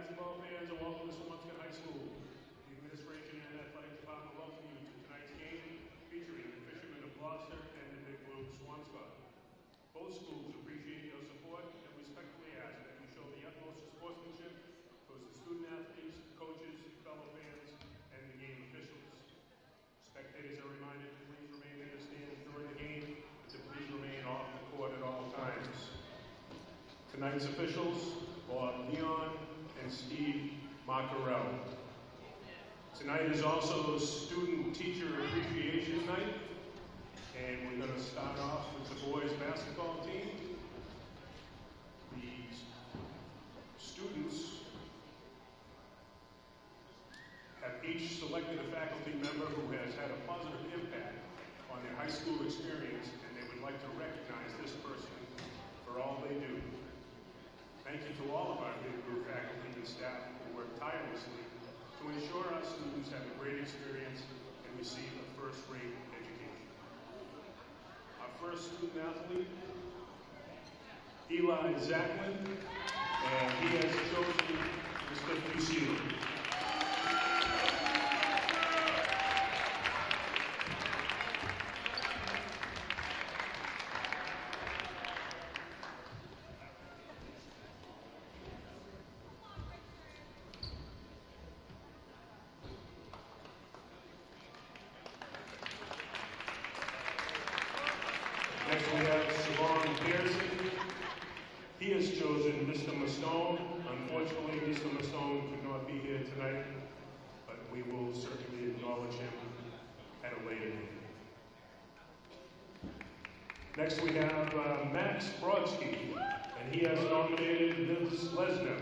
basketball fans, and welcome to Swampscott High School. The administration and athletic department welcome you to tonight's game featuring the fishermen of Gloucester and the Big Blue Swampscott. Both schools appreciate your support and respectfully ask that you show the utmost sportsmanship towards the student athletes, coaches, fellow fans, and the game officials. Spectators are reminded to please remain in the stands during the game and to please remain off the court at all times. Tonight's officials, Bob Leon and Steve Macarell. Tonight is also Student Teacher Appreciation Night, and we're going to start off with the boys basketball team. The students have each selected a faculty member who has had a positive impact on their high school experience, and they would like to recognize this person for all they do. Thank you to all of our Big Blue faculty and staff who work tirelessly to ensure our students have a great experience and receive a first-rate education. Our first student athlete, Eli Zacklin, and he has chosen Mr. Fusilo. Next we have Savon Pearson. He has chosen Mr. Mastone. Unfortunately, Mr. Mastone could not be here tonight, but we will certainly acknowledge him at a later date. Next we have Max Brodsky, and he has nominated Liz Lesner.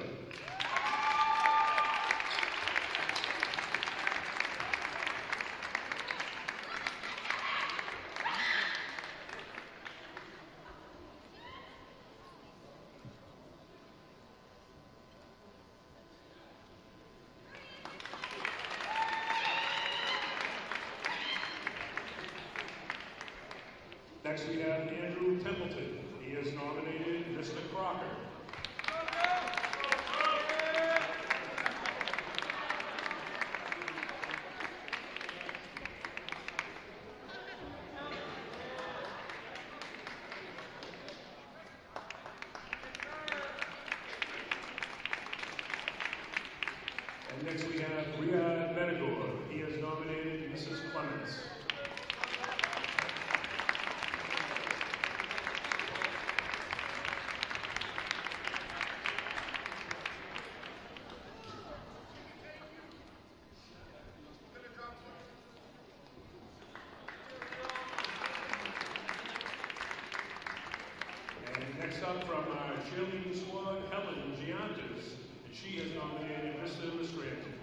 Next we have Andrew Templeton. He has nominated Mr. Crocker. And next we have Riyad Medagor. He has nominated Mrs. Clements. Next up from our cheerleading squad, Helen Giantas, and she has nominated Mr. Mastranton.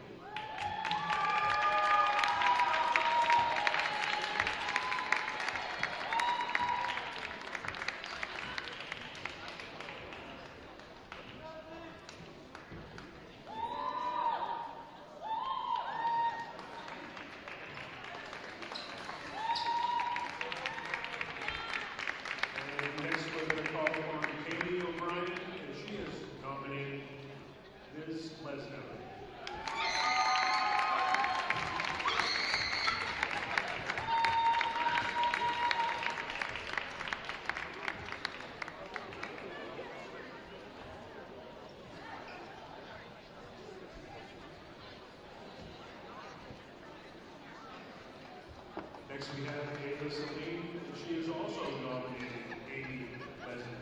Next we have Ava Saline, and she is also nominated Amy Lesnar.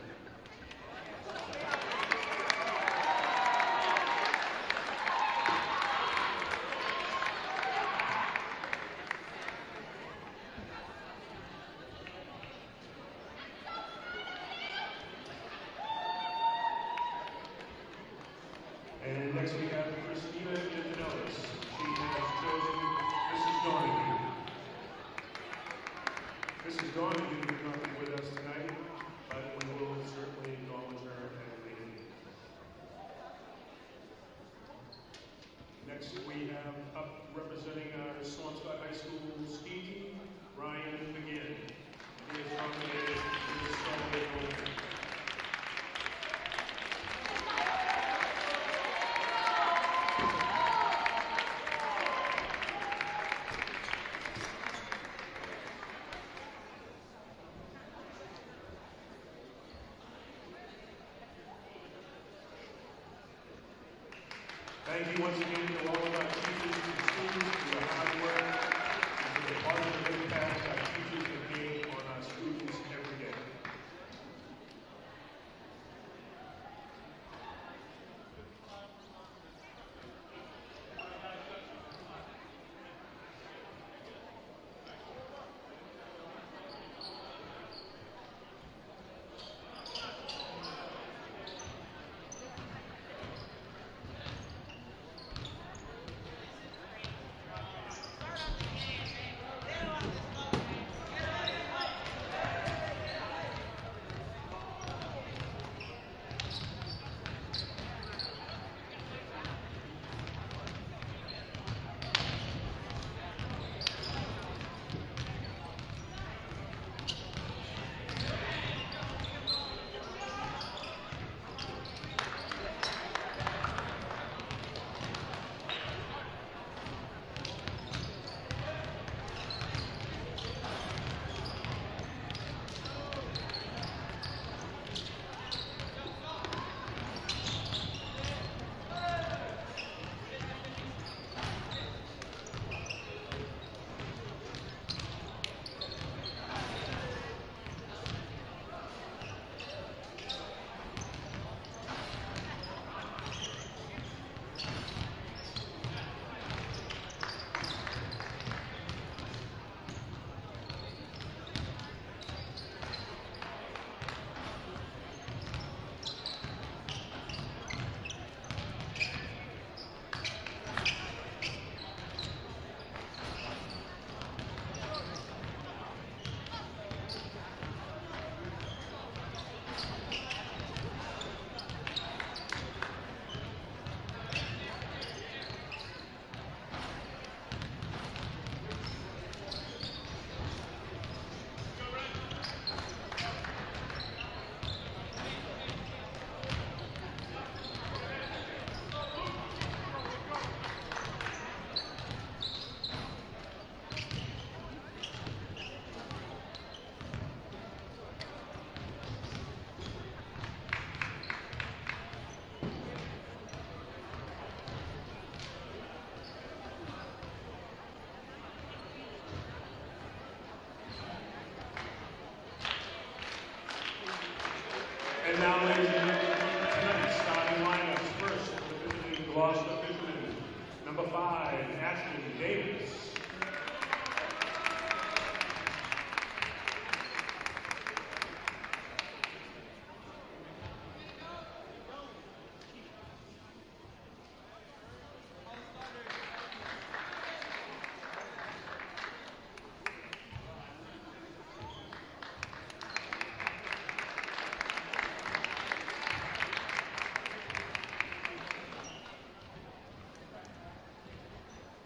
And next we have Christina Antonellis. She has chosen Mrs. Donahue. Mrs. Donahue is not with us tonight, but we will certainly acknowledge her at a later date. Next we have up representing our Swampscott High School ski team, Ryan McGinn. He is nominated for the Strawberry Bowl. you once again to all of our teachers and students for your hard work and for the positive impact our teachers have made on our students every day. And now, ladies and gentlemen, tonight's starting lineups. First, the visiting Gloucester fishermen. Number 5, Ashton Davis.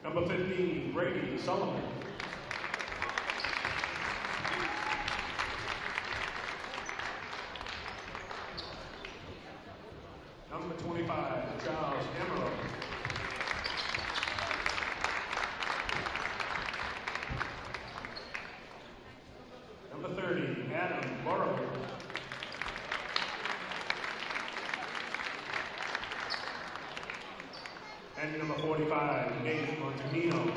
Number 15, Brady Sullivan. Number 25, Charles Emerald. Number 30, Adam Borough. And number 45, Nate Montemino.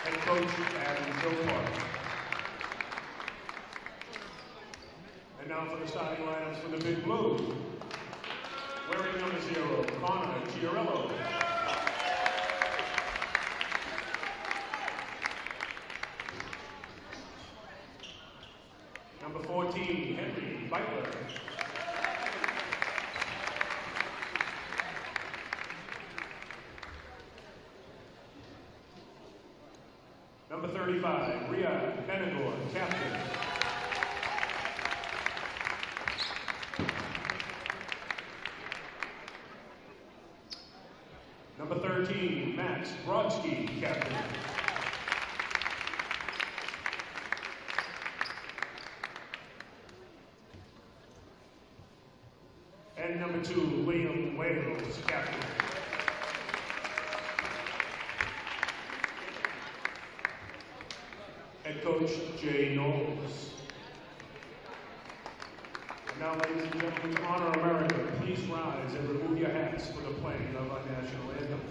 Head coach, Adam Gilmore. And now for the starting lineups for the Big Blue. Wearing number 0, Connor Giorello. Number 14, Henry Beitler. Number 35, Ria Benador, captain. Number 13, Max Brodsky, captain. And number 2, William Wales, captain. Head coach, Jay Knowles. And Now, ladies and gentlemen, to honor America, please rise and remove your hats for the playing of our national anthem.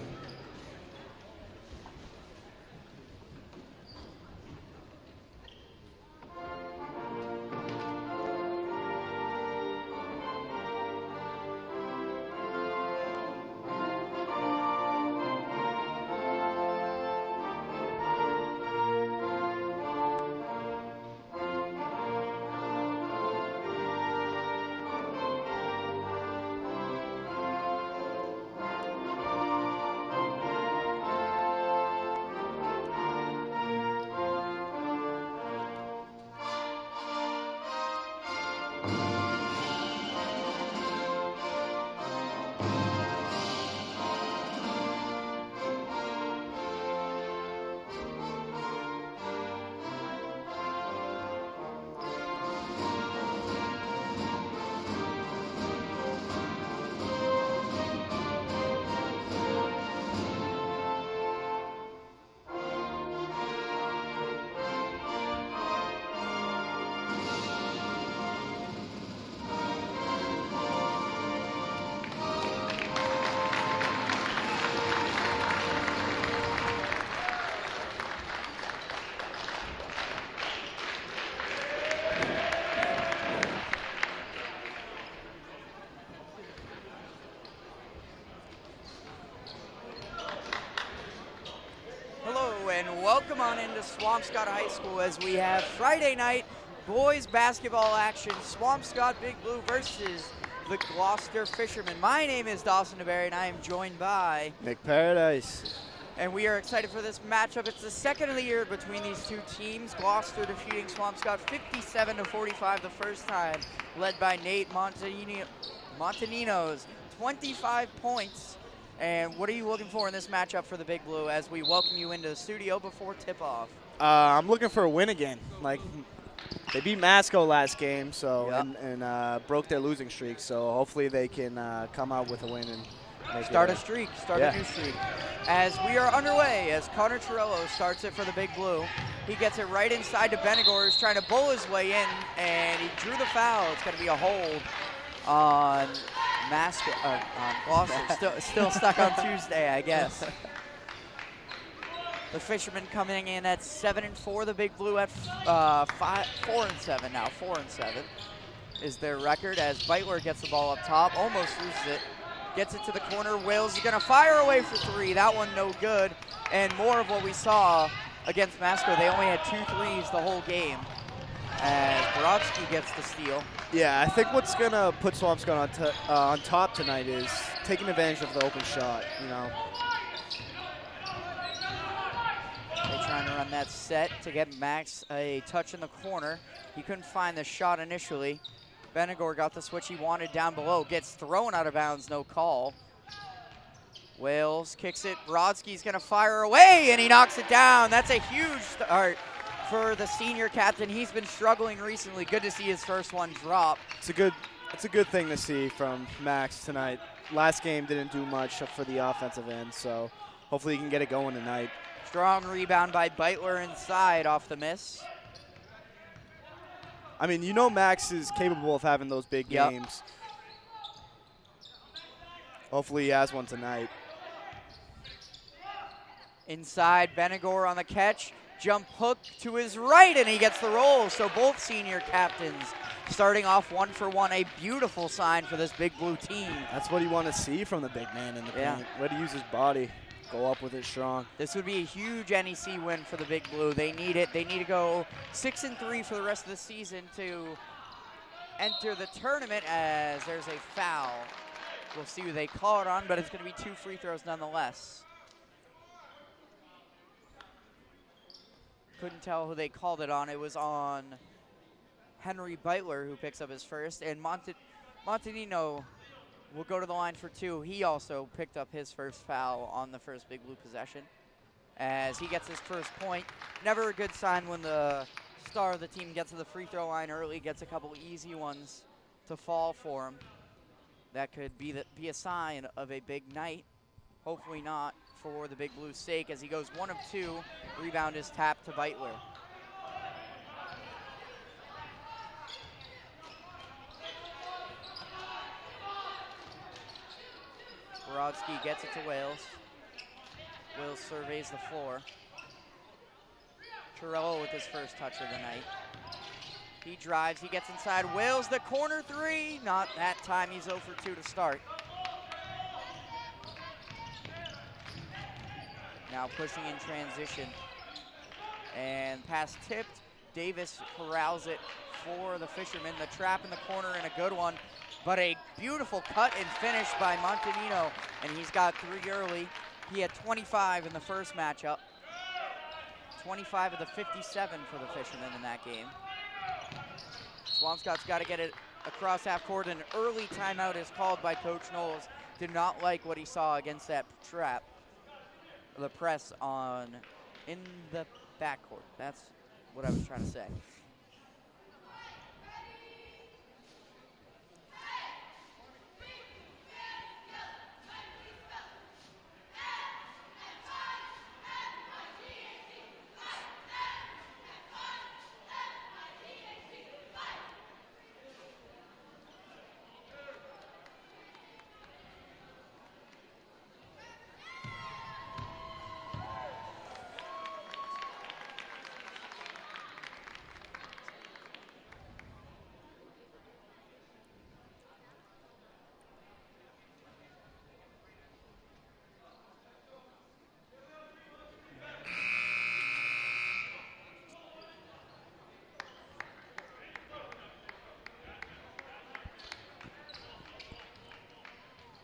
And welcome on into Swampscott High School as we have Friday night boys basketball action. Swampscott Big Blue versus the Gloucester Fishermen. My name is Dawson DeBerry and I am joined by Nick Paradise. And we are excited for this matchup. It's the second of the year between these two teams. Gloucester defeating Swampscott 57-45 the first time, led by Nate Montanino's 25 points. And what are you looking for in this matchup for the Big Blue as we welcome you into the studio before tip-off? I'm looking for a win again. Like, they beat Masco last game, so and broke their losing streak. So hopefully they can come out with a win and start a streak, a new streak. As we are underway, as Connor Torello starts it for the Big Blue, he gets it right inside to Benegor, who's trying to bull his way in, and he drew the foul. It's going to be a hold on Gloucester, still stuck on Tuesday, I guess. The Fishermen coming in at 7-4. The Big Blue at 4-7 now. 4-7 is their record as Beitler gets the ball up top, almost loses it, gets it to the corner. Wales is going to fire away for three. That one no good, and more of what we saw against Masco. They only had 2 threes the whole game. As Brodsky gets the steal. Yeah, I think what's going to put Swampscott on top tonight is taking advantage of the open shot, you know. They're trying to run that set to get Max a touch in the corner. He couldn't find the shot initially. Benegor got the switch he wanted down below. Gets thrown out of bounds, no call. Wales kicks it. Brodsky's going to fire away, and he knocks it down. That's a huge start for the senior captain. He's been struggling recently. Good to see his first one drop. It's a good thing to see from Max tonight. Last game didn't do much for the offensive end, so hopefully he can get it going tonight. Strong rebound by Beitler inside off the miss. I mean, you know Max is capable of having those big games. Hopefully he has one tonight. Inside, Benegor on the catch. Jump hook to his right, and he gets the roll. So both senior captains starting off 1 for 1. A beautiful sign for this Big Blue team. That's what you want to see from the big man in the paint. Let him use his body, go up with it strong. This would be a huge NEC win for the Big Blue. They need it. They need to go 6-3 for the rest of the season to enter the tournament, as there's a foul. We'll see who they call it on, but it's going to be 2 free throws nonetheless. Couldn't tell who they called it on. It was on Henry Beitler, who picks up his first, and Montanino will go to the line for 2. He also picked up his first foul on the first Big Blue possession as he gets his first point. Never a good sign when the star of the team gets to the free throw line early, gets a couple easy ones to fall for him. That could be a sign of a big night. Hopefully not for the Big Blue's sake, as he goes 1 of 2. Rebound is tapped to Beitler. Brodsky gets it to Wales. Wales surveys the floor. Torello with his first touch of the night. He drives, he gets inside. Wales, the corner three. Not that time, he's 0 for 2 to start. Now pushing in transition. And pass tipped. Davis corrals it for the Fishermen. The trap in the corner and a good one. But a beautiful cut and finish by Montanino. And he's got 3 early. He had 25 in the first matchup. 25 of the 57 for the Fishermen in that game. Swampscott's got to get it across half court. An early timeout is called by Coach Knowles. Did not like what he saw against that trap. The press on in the backcourt. That's what I was trying to say.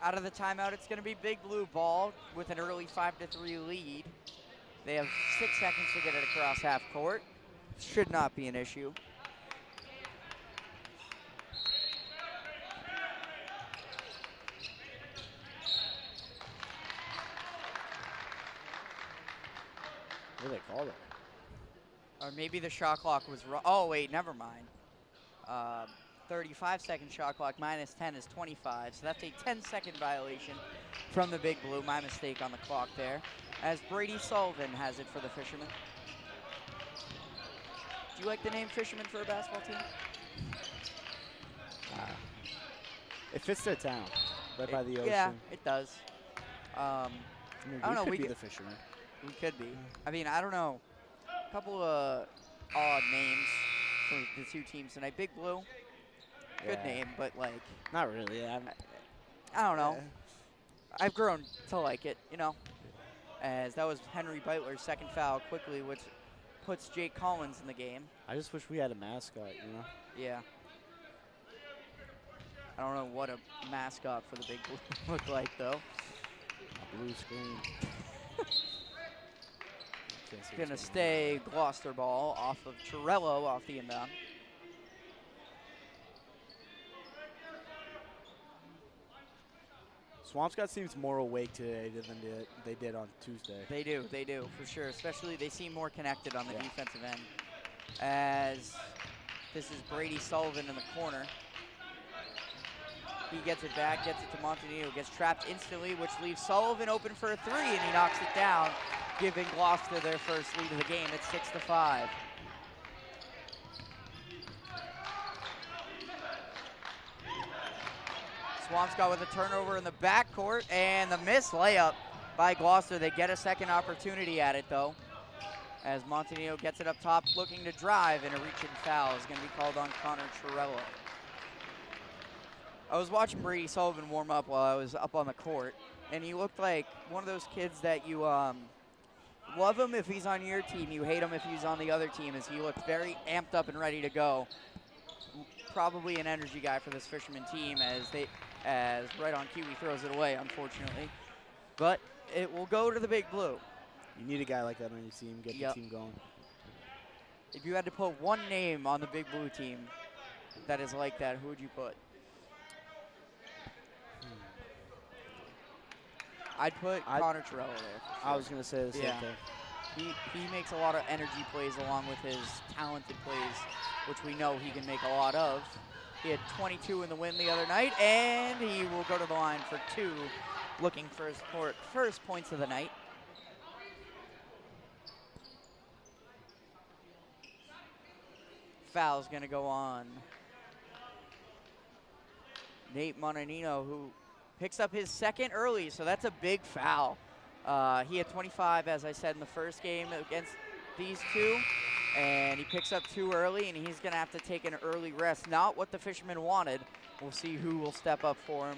Out of the timeout, it's going to be Big Blue ball with an early 5-3 lead. They have 6 seconds to get it across half court. Should not be an issue. What do they call it? Or maybe the shot clock was wrong. Oh, wait, never mind. 35-second shot clock minus 10 is 25. So that's a 10-second violation from the Big Blue. My mistake on the clock there. As Brady Sullivan has it for the Fishermen. Do you like the name Fishermen for a basketball team? It fits their town, right by the ocean. Yeah, it does. I don't know, we we could be could- the Fishermen. We could be. I mean, I don't know. A couple of odd names for the 2 teams tonight. Big Blue, good Yeah. name, but like, Not really. Yeah. I don't know. I've grown to like it, you know. As that was Henry Beitler's second foul quickly, which puts Jake Collins in the game. I just wish we had a mascot, you know? Yeah. I don't know what a mascot for the Big Blue looked like, though. A blue screen. Can't see Gonna what's stay Gloucester ball off of Torello off the inbound. Swampscott seems more awake today than they did on Tuesday. They do, for sure. Especially, they seem more connected on the Yeah. defensive end. As this is Brady Sullivan in the corner. He gets it back, gets it to Montanino, gets trapped instantly, which leaves Sullivan open for a 3, and he knocks it down, giving Gloucester their first lead of the game. It's 6-5. Swampscott with a turnover in the backcourt, and the missed layup by Gloucester. They get a second opportunity at it, though, as Montanino gets it up top, looking to drive, and a reaching foul is going to be called on Connor Torello. I was watching Brady Sullivan warm up while I was up on the court, and he looked like one of those kids that you love him if he's on your team, you hate him if he's on the other team, as he looked very amped up and ready to go. Probably an energy guy for this Fisherman team, as right on cue he throws it away, unfortunately. But it will go to the Big Blue. You need a guy like that on your team, get Yep. the team going. If you had to put one name on the Big Blue team that is like that, who would you put? I'd put Connor Torello there. For sure. I was going to say the same Yeah. thing. He makes a lot of energy plays along with his talented plays, which we know he can make a lot of. He had 22 in the win the other night, and he will go to the line for 2, looking for his first points of the night. Foul's going to go on Nate Montanino, who picks up his second early, so that's a big foul. He had 25, as I said, in the first game against these two, and he picks up 2 early, and he's going to have to take an early rest. Not what the Fishermen wanted. We'll see who will step up for him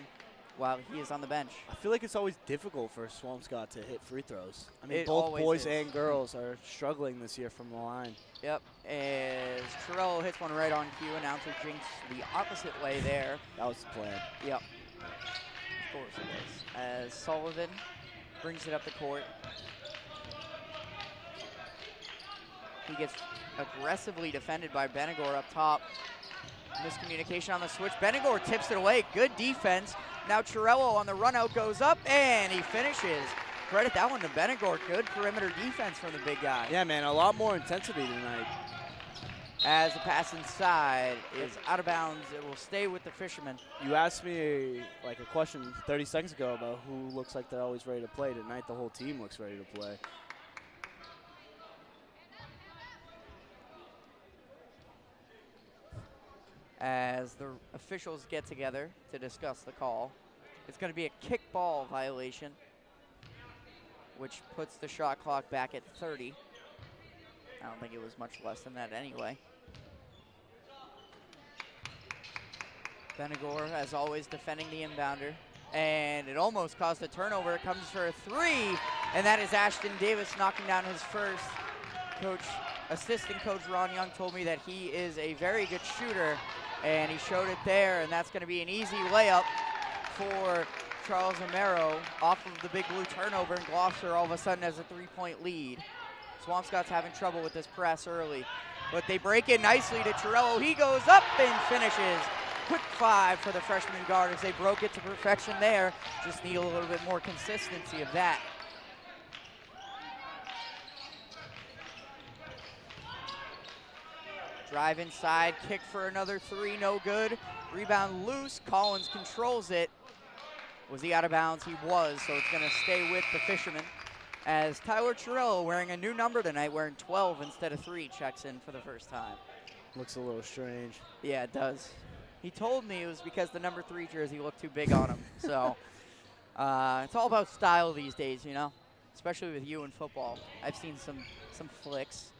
while he is on the bench. I feel like it's always difficult for Swampscott to hit free throws. I mean, It both always boys is. and girls are struggling this year from the line. Yep, as Torello hits one right on cue, announcer jinx the opposite way there. That was the plan. Yep, of course it was. As Sullivan brings it up the court. He gets aggressively defended by Benegor up top. Miscommunication on the switch. Benegor tips it away. Good defense. Now Torello on the run out goes up, and he finishes. Credit that one to Benegor. Good perimeter defense from the big guy. Yeah, man, a lot more intensity tonight. As the pass inside is out of bounds, it will stay with the Fishermen. You asked me like a question 30 seconds ago about who looks like they're always ready to play. Tonight, the whole team looks ready to play. As the officials get together to discuss the call, it's going to be a kickball violation, which puts the shot clock back at 30. I don't think it was much less than that anyway. Benegor, as always, defending the inbounder. And it almost caused a turnover. It comes for a 3, and that is Ashton Davis knocking down his first. Assistant coach Ron Young told me that he is a very good shooter, and he showed it there, and that's going to be an easy layup for Charles Amaro off of the Big Blue turnover, and Gloucester all of a sudden has a 3-point lead. Swampscott's having trouble with this press early, but they break it nicely to Torello. He goes up and finishes. Quick 5 for the freshman guard as they broke it to perfection there. Just need a little bit more consistency of that. Drive inside, kick for another 3, no good. Rebound loose, Collins controls it. Was he out of bounds? He was, so it's gonna stay with the Fishermen. As Tyler Torello, wearing a new number tonight, wearing 12 instead of 3, checks in for the first time. Looks a little strange. Yeah, it does. He told me it was because the number 3 jersey looked too big on him. So it's all about style these days, you know, especially with you in football. I've seen some flicks.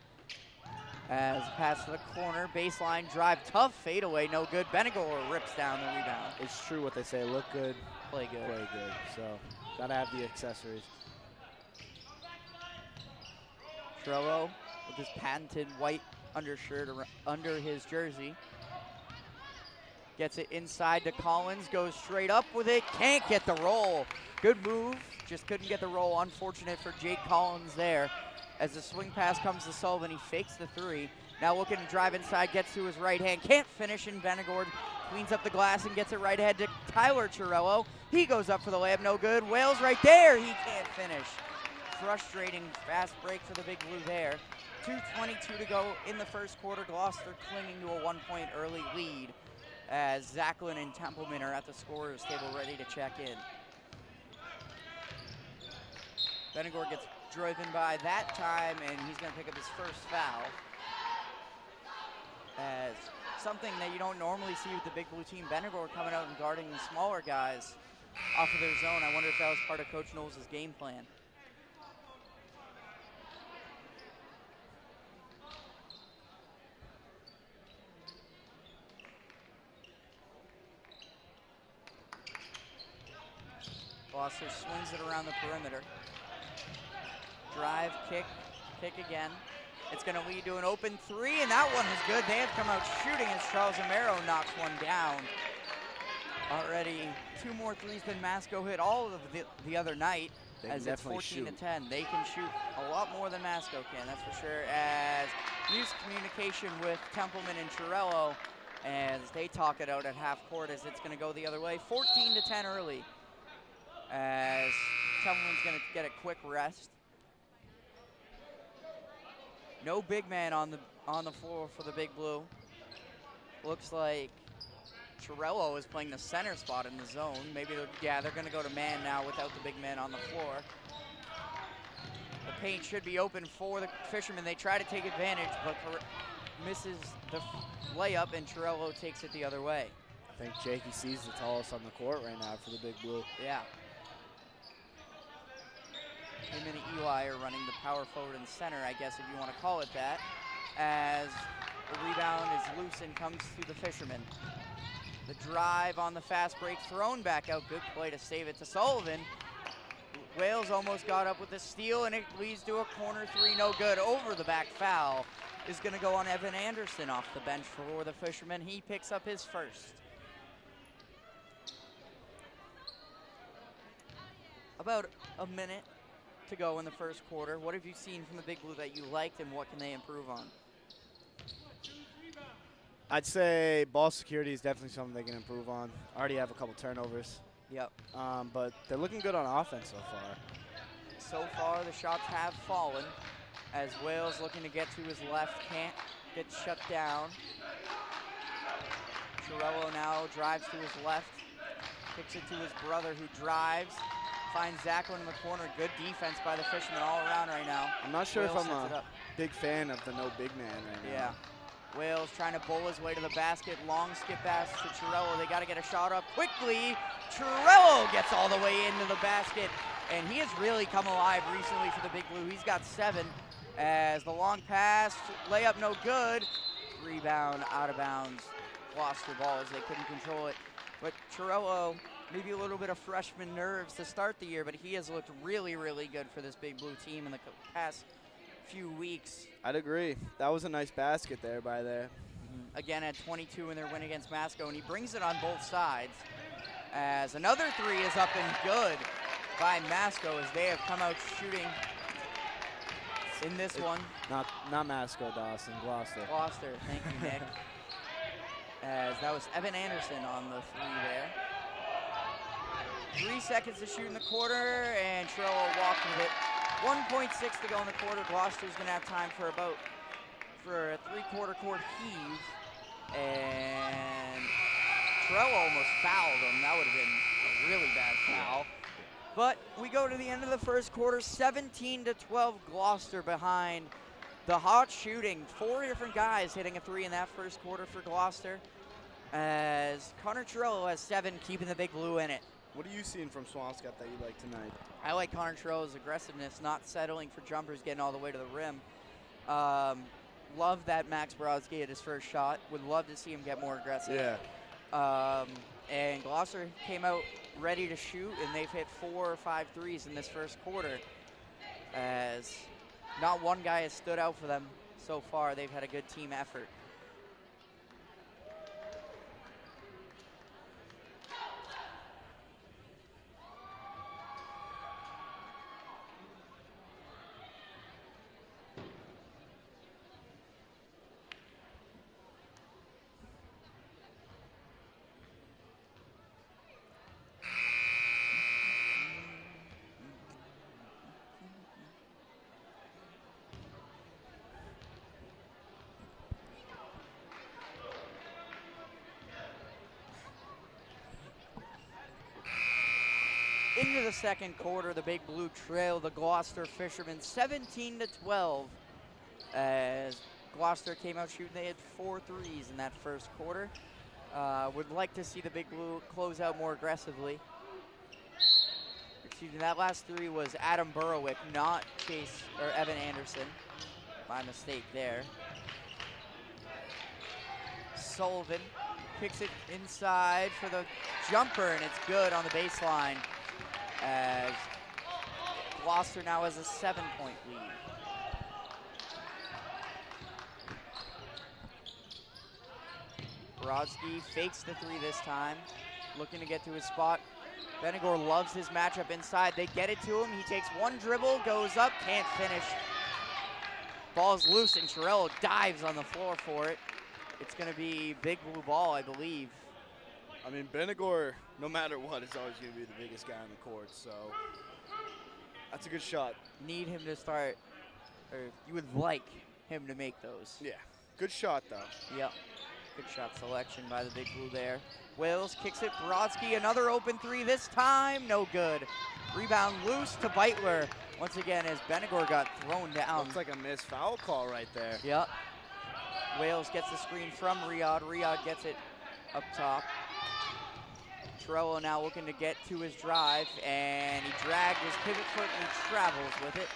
As pass to the corner, baseline drive, tough fadeaway, no good. Benegor rips down the rebound. It's true what they say, look good, Play good. play good. So, gotta have the accessories. Torello with his patented white undershirt under his jersey. Gets it inside to Collins, goes straight up with it, can't get the roll. Good move, just couldn't get the roll. Unfortunate for Jake Collins there. As the swing pass comes to Sullivan, he fakes the 3. Now looking to drive inside, gets to his right hand, can't finish, and Benegor cleans up the glass and gets it right ahead to Tyler Torello. He goes up for the layup, no good. Wales right there, he can't finish. Frustrating fast break for the Big Blue there. 2:22 to go in the first quarter. Gloucester clinging to a 1-point early lead as Zachlin and Templeman are at the scorer's table ready to check in. Benegor gets driven by that time, and he's going to pick up his first foul. As something that you don't normally see with the Big Blue team, Benegor coming out and guarding the smaller guys off of their zone. I wonder if that was part of Coach Knowles' game plan. Gloucester swings it around the perimeter. Drive, kick again. It's going to lead to an open 3, and that one is good. They have come out shooting as Charles Amaro knocks one down. Already 2 more 3s than Masco hit all of the other night, as it's 14 to 10. They can shoot a lot more than Masco can, that's for sure. As miscommunication with Templeman and Torello, as they talk it out at half court as it's going to go the other way. 14 to 10 early, as Templeman's going to get a quick rest. No big man on the floor for the Big Blue. Looks like Torello is playing the center spot in the zone. Maybe they're going to go to man now without the big man on the floor. The paint should be open for the Fishermen. They try to take advantage, but misses the layup, and Torello takes it the other way. I I think Jakey sees the tallest on the court right now for the Big Blue. Yeah. Him and Eli are running the power forward and center, I guess if you want to call it that, as the rebound is loose and comes to the Fishermen. The drive on the fast break, thrown back out. Good play to save it to Sullivan. Wales almost got up with a steal, and it leads to a corner three, no good. Over the back foul is going to go on Evan Anderson off the bench for the Fishermen. He picks up his first. About a minute to go in the first quarter. What have you seen from the Big Blue that you liked, and what can they improve on? I'd say ball security is definitely something they can improve on. Already have a couple turnovers. Yep. But they're looking good on offense so far. So far, the shots have fallen as Wales looking to get to his left, can't get shut down. Chirello now drives to his left, kicks it to his brother who drives, finds Zachlin in the corner. Good defense by the Fishermen all around right now. I'm not sure Wales if I'm sets it a up. big fan of the no big man right now. Yeah. Wales trying to bowl his way to the basket. Long skip pass to Chirello. They got to get a shot up quickly. Chirello gets all the way into the basket, and he has really come alive recently for the Big Blue. He's got 7 as the long pass, layup no good. Rebound out of bounds. Gloucester ball as they couldn't control it. But Chirello, maybe a little bit of freshman nerves to start the year, but he has looked really, really good for this Big Blue team in the past few weeks. I'd agree. That was a nice basket there by there. Again at 22 in their win against Masco, and he brings it on both sides. As another three is up and good by Masco as they have come out shooting in this one. Not Masco, Dawson, Gloucester. Gloucester, thank you, Nick. As that was Evan Anderson on the three there. 3 seconds to shoot in the quarter, and Chirello walked with it. 1.6 to go in the quarter. Gloucester's going to have time for a three-quarter court heave. And Chirello almost fouled him. That would have been a really bad foul. But we go to the end of the first quarter, 17-12 Gloucester behind. The hot shooting, 4 different guys hitting a three in that first quarter for Gloucester. As Connor Chirello has 7, keeping the Big Blue in it. What are you seeing from Swampscott that you like tonight? I like Connor Chirello's aggressiveness, not settling for jumpers, getting all the way to the rim. Love that Max Brodsky hit his first shot. Would love to see him get more aggressive. Yeah. And Gloucester came out ready to shoot, and they've hit 4 or 5 threes in this first quarter. As not one guy has stood out for them so far. They've had a good team effort. Into the second quarter, the Big Blue trail the Gloucester Fishermen 17-12 as Gloucester came out shooting. They had 4 threes in that first quarter. Would like to see the Big Blue close out more aggressively. Excuse me, that last 3 was Adam Burrowick, not Evan Anderson. My mistake there. Sullivan kicks it inside for the jumper, and it's good on the baseline. As Gloucester now has a 7-point lead. Brodsky fakes the 3 this time, looking to get to his spot. Benigor loves his matchup inside. They get it to him. He takes 1 dribble, goes up, can't finish. Ball's loose, and Chirello dives on the floor for it. It's going to be Big Blue ball, I believe. I mean, Benigor, no matter what, is always going to be the biggest guy on the court, so that's a good shot. Need him to start, or you would like him to make those. Yeah, good shot, though. Yep, good shot selection by the Big Blue there. Wales kicks it, Brodsky, another open 3 this time, no good. Rebound loose to Beitler. Once again, as Benigor got thrown down. Looks like a missed foul call right there. Yep. Wales gets the screen from Riyadh. Riyadh gets it up top. Torello now looking to get to his drive, and he dragged his pivot foot and he travels with it.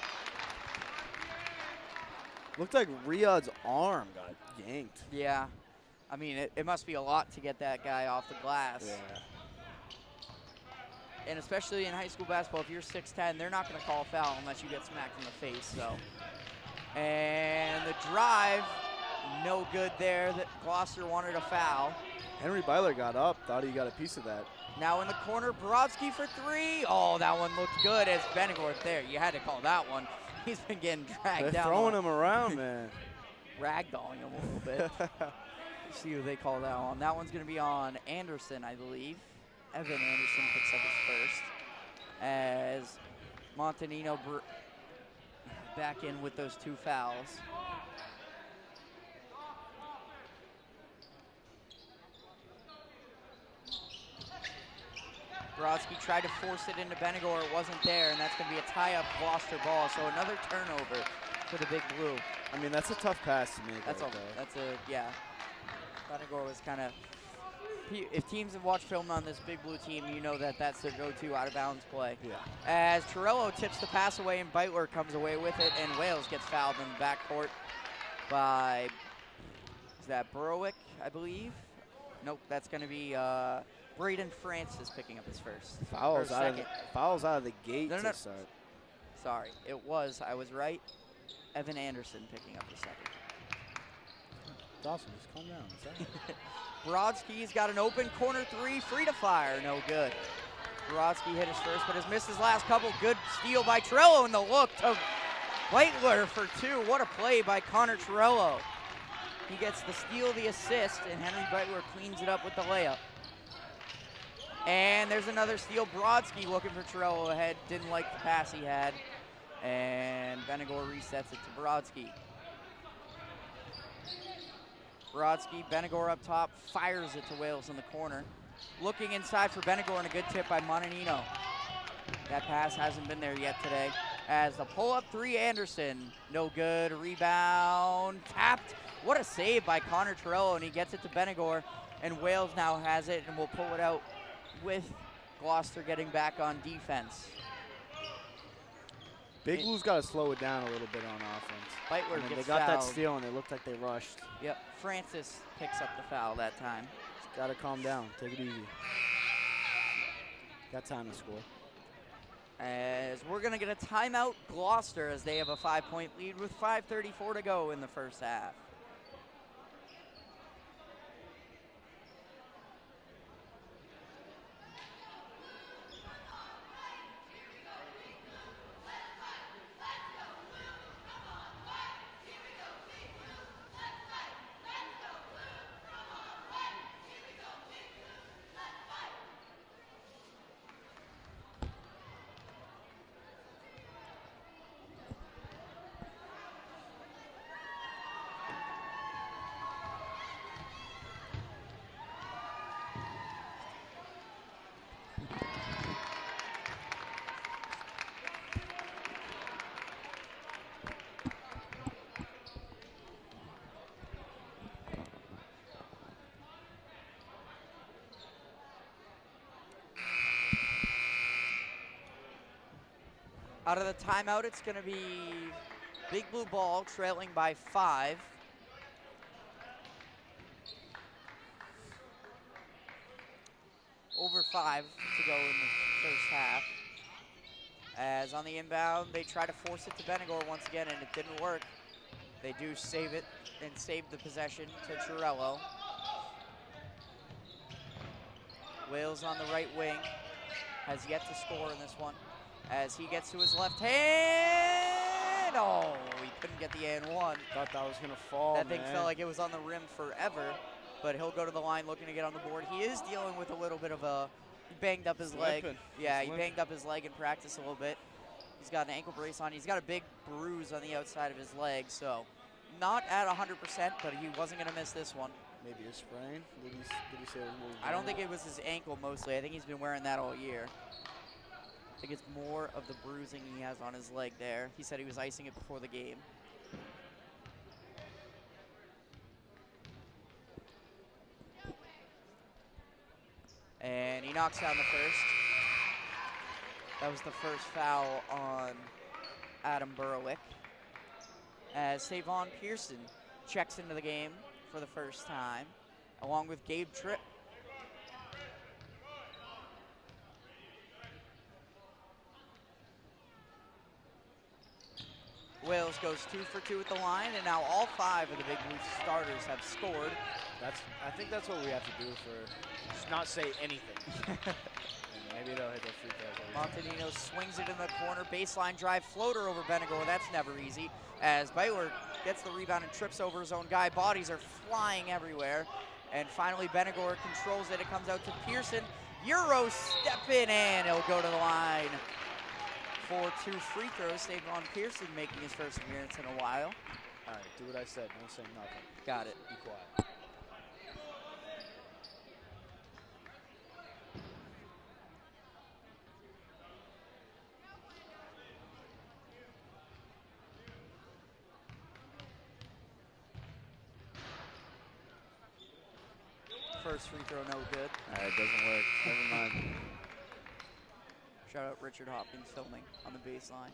Looked like Riyadh's arm got yanked. Yeah. I mean, it must be a lot to get that guy off the glass. Yeah. And especially in high school basketball, if you're 6'10", they're not going to call a foul unless you get smacked in the face. So, and the drive, no good there. That Gloucester wanted a foul. Henry Byler got up, thought he got a piece of that. Now in the corner, Brodsky for three. Oh, that one looked good as Benegor there. You had to call that one. He's been getting dragged They're down. throwing him around, man. Ragdolling him a little bit. Let's see who they call that on. That one's going to be on Anderson, I believe. Evan Anderson picks up his first. As Montanino back in with those 2 fouls. Brodsky tried to force it into Benegor. It wasn't there, and that's going to be a tie-up Gloucester ball. So another turnover for the Big Blue. I mean, that's a tough pass to make. That's yeah. Benegor was kind of, if teams have watched film on this Big Blue team, you know that that's their go-to out-of-bounds play. Yeah. As Torello tips the pass away and Beitler comes away with it, and Wales gets fouled in the backcourt by, is that Berwick, I believe? Nope, that's going to be Braden Francis picking up his first. Fouls out of the gate to start. Sorry, I was right. Evan Anderson picking up his second. Dawson, just calm down. Brodsky's got an open corner 3, free to fire, no good. Brodsky hit his first, but has missed his last couple. Good steal by Torello, and the look to Beitler for 2. What a play by Connor Torello. He gets the steal, the assist, and Henry Beitler cleans it up with the layup. And there's another steal. Brodsky looking for Torello ahead. Didn't like the pass he had. And Benegor resets it to Brodsky. Brodsky, Benegor up top, fires it to Wales in the corner. Looking inside for Benegor, and a good tip by Montanino. That pass hasn't been there yet today. As the pull-up 3, Anderson. No good. Rebound. Tapped. What a save by Connor Torello, and he gets it to Benegor. And Wales now has it, and will pull it out with Gloucester getting back on defense. Big Blue's got to slow it down a little bit on offense. Beitler gets they got fouled. that steal, and it looked like they rushed. Yep, Francis picks up the foul that time. Just got to calm down. Take it easy. Got time to score. As we're going to get a timeout, Gloucester, as they have a 5-point lead with 5:34 to go in the first half. Out of the timeout, it's going to be Big Blue ball, trailing by 5. Over 5 to go in the first half. As on the inbound, they try to force it to Benegor once again, and it didn't work. They do save it and save the possession to Torello. Wales on the right wing has yet to score in this one. As he gets to his left hand, oh, he couldn't get the and one. Thought that was going to fall, That thing felt like it was on the rim forever, but he'll go to the line looking to get on the board. He is dealing with a little bit of he banged up his leg. Yeah, he banged up his leg in practice a little bit. He's got an ankle brace on. He's got a big bruise on the outside of his leg, so not at 100%, but he wasn't going to miss this one. Maybe a sprain? Did he say it was more? I don't think it was his ankle mostly. I think he's been wearing that all year. I think it's more of the bruising he has on his leg there. He said he was icing it before the game. And he knocks down the first. That was the first foul on Adam Burrowick. As Savon Pearson checks into the game for the first time, along with Gabe Tripp. Wales goes 2 for 2 at the line, and now all 5 of the Big Blue starters have scored. I think that's what we have to do for just not say anything. And maybe they'll hit their free throws. Montanino swings it in the corner, baseline drive, floater over Benegor. That's never easy. As Baylor gets the rebound and trips over his own guy. Bodies are flying everywhere. And finally, Benegor controls it. It comes out to Pearson. Euro step in, and he'll go to the line for 2 free throws. Savon Pearson making his first appearance in a while. All right, do what I said. Don't say nothing. Got it. Be quiet. First free throw, no good. All right, doesn't work. Never mind. Shout out Richard Hopkins filming on the baseline.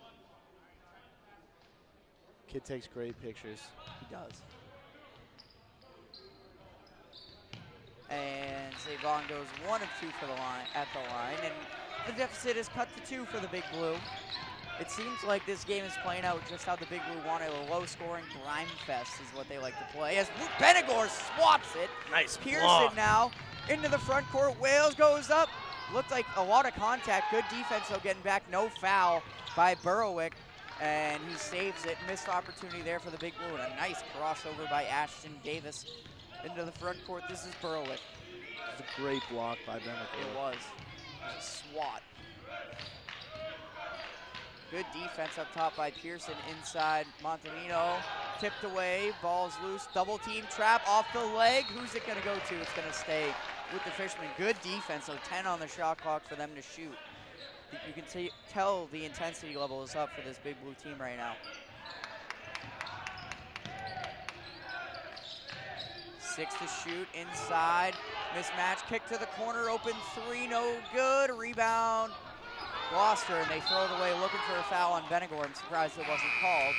Kid takes great pictures. He does. And Savon goes 1 of 2 for the line at the line, and the deficit is cut to 2 for the Big Blue. It seems like this game is playing out just how the Big Blue wanted. A low-scoring grime fest is what they like to play. As Benegor swaps it. Nice Pearson block. now into the front court. Wales goes up. Looked like a lot of contact. Good defense, though, getting back. No foul by Burrowick. And he saves it. Missed opportunity there for the Big Blue. And a nice crossover by Ashton Davis into the front court. This is Burrowick. It was a great block by Benedict. It was. It was a swat. Good defense up top by Pearson inside. Montanino tipped away. Ball's loose. Double team trap off the leg. Who's it going to go to? It's going to stay with the Fishermen. Good defense. So 10 on the shot clock for them to shoot. You can tell the intensity level is up for this Big Blue team right now. 6 to shoot inside. Mismatch kick to the corner. Open 3. No good. Rebound. Gloucester, and they throw it away looking for a foul on Benegor. I'm surprised it wasn't called.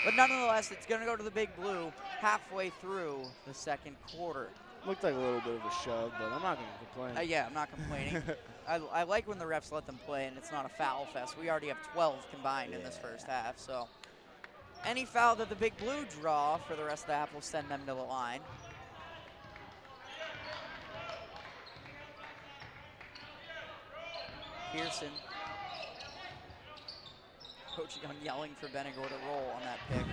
But nonetheless, it's going to go to the Big Blue halfway through the second quarter. Looked like a little bit of a shove, but I'm not going to complain. Yeah, I'm not complaining. I like when the refs let them play and it's not a foul fest. We already have 12 combined in this first half, so any foul that the Big Blue draw for the rest of the half will send them to the line. Pearson. Coach Young yelling for Benegor to roll on that pick.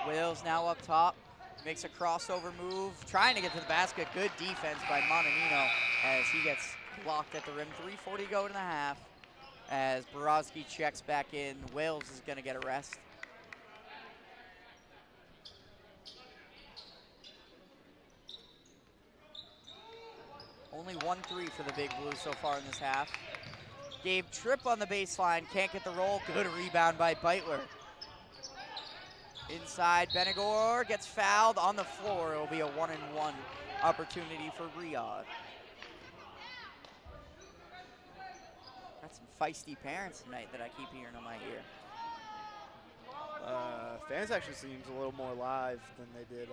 Wales now up top. Makes a crossover move, trying to get to the basket. Good defense by Montanino as he gets blocked at the rim. 3:40 to go in the half as Borowski checks back in. Wales is going to get a rest. Only 1-3 for the Big Blue so far in this half. Gabe Tripp on the baseline, can't get the roll. Good rebound by Beitler. Inside, Benegor gets fouled on the floor. It will be a 1-and-1 opportunity for Riyadh. Got some feisty parents tonight that I keep hearing in my ear. Fans actually seems a little more live than they did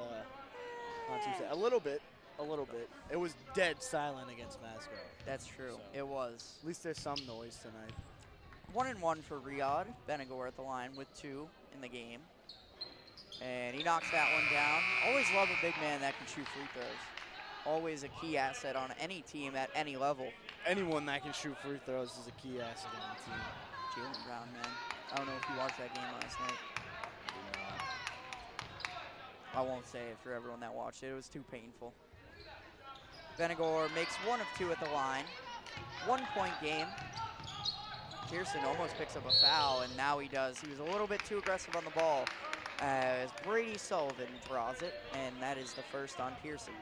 on Tuesday. A little bit. It was dead silent against Masco. That's true. So, it was. at least there's some noise tonight. 1-and-1 for Riyadh. Benegor at the line with 2 in the game. And he knocks that one down. Always love a big man that can shoot free throws. Always a key asset on any team at any level. Anyone that can shoot free throws is a key asset on the team. Jalen Brown, man. I don't know if you watched that game last night. I won't say it for everyone that watched it. It was too painful. Benegor makes 1 of 2 at the line. 1-point game. Pearson almost picks up a foul, and now he does. He was a little bit too aggressive on the ball as Brady Sullivan draws it, and that is the first on Pearson.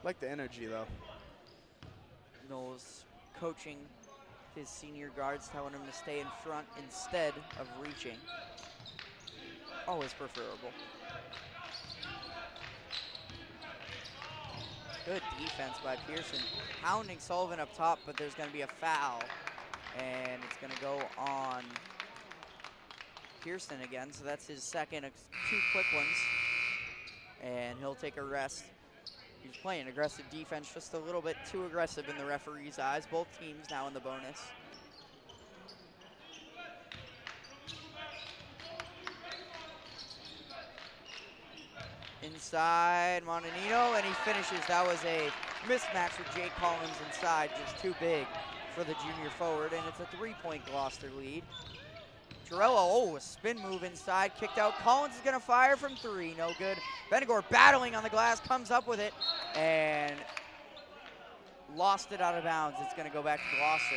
Like the energy, though. Knowles coaching his senior guards, telling him to stay in front instead of reaching. Always preferable. Good defense by Pearson. Hounding Sullivan up top, but there's going to be a foul. And it's going to go on Pearson again, so that's his second of 2 quick ones. And he'll take a rest. He's playing aggressive defense, just a little bit too aggressive in the referee's eyes. Both teams now in the bonus. Inside Montanino, and he finishes. That was a mismatch with Jake Collins inside, just too big for the junior forward, and it's a 3-point Gloucester lead. Torello, oh, a spin move inside, kicked out. Collins is gonna fire from 3, no good. Benegor battling on the glass, comes up with it, and lost it out of bounds. It's gonna go back to Gloucester.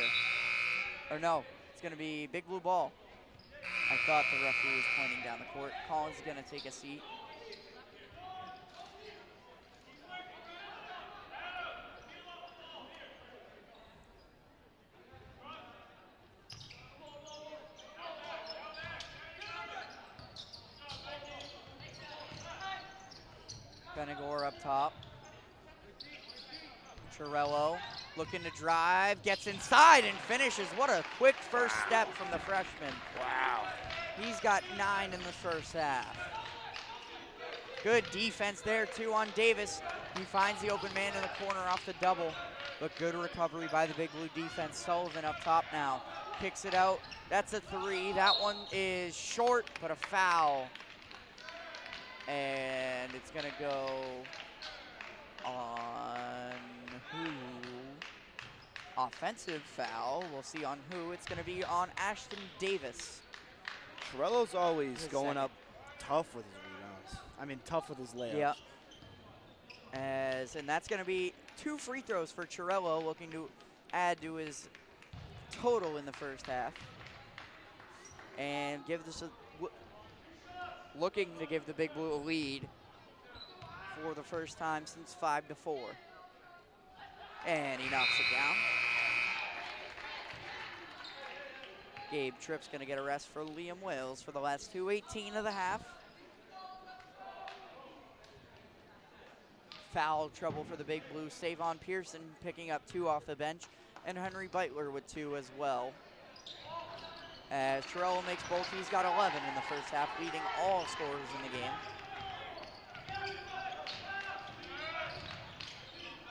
Or no, it's gonna be Big Blue ball. I thought the referee was pointing down the court. Collins is gonna take a seat. Benegor up top. Torello looking to drive, gets inside and finishes. What a quick first step from the freshman. Wow. He's got 9 in the first half. Good defense there too on Davis. He finds the open man in the corner off the double, but good recovery by the Big Blue defense. Sullivan up top now, kicks it out. That's a 3. That one is short, but a foul. And it's gonna go on who? Offensive foul. We'll see on who. It's gonna be on Ashton Davis. Torello's always going up tough with his rebounds. I mean, tough with his layups. Yeah. And that's gonna be 2 free throws for Torello, looking to add to his total in the first half. And give this looking to give the Big Blue a lead for the first time since 5-4. And he knocks it down. Gabe Tripp's gonna get a rest for Liam Wills for the last 2:18 of the half. Foul trouble for the Big Blue. Savon Pearson picking up 2 off the bench, and Henry Beitler with 2 as well. As Torello makes both, he's got 11 in the first half, leading all scorers in the game.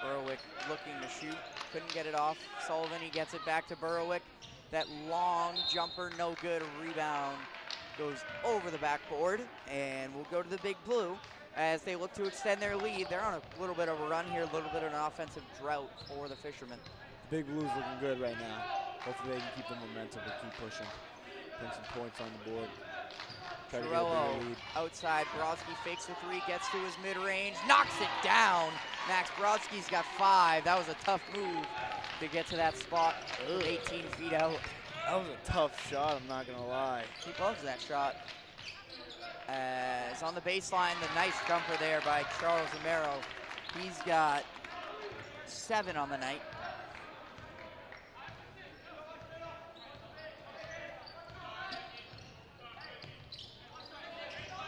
Berwick looking to shoot, couldn't get it off. Sullivan, he gets it back to Berwick. That long jumper, no good. Rebound goes over the backboard, and we'll go to the Big Blue as they look to extend their lead. They're on a little bit of a run here, a little bit of an offensive drought for the Fishermen. Big Blue's looking good right now. Hopefully they can keep the momentum and keep pushing. Put some points on the board. Try to get a bigger lead. Outside, Brodsky fakes the 3, gets to his mid-range, knocks it down. Max Brodsky's got 5. That was a tough move to get to that spot, 18 feet out. That was a tough shot, I'm not gonna lie. He loves that shot. As on the baseline, the nice jumper there by Charles Romero. He's got 7 on the night.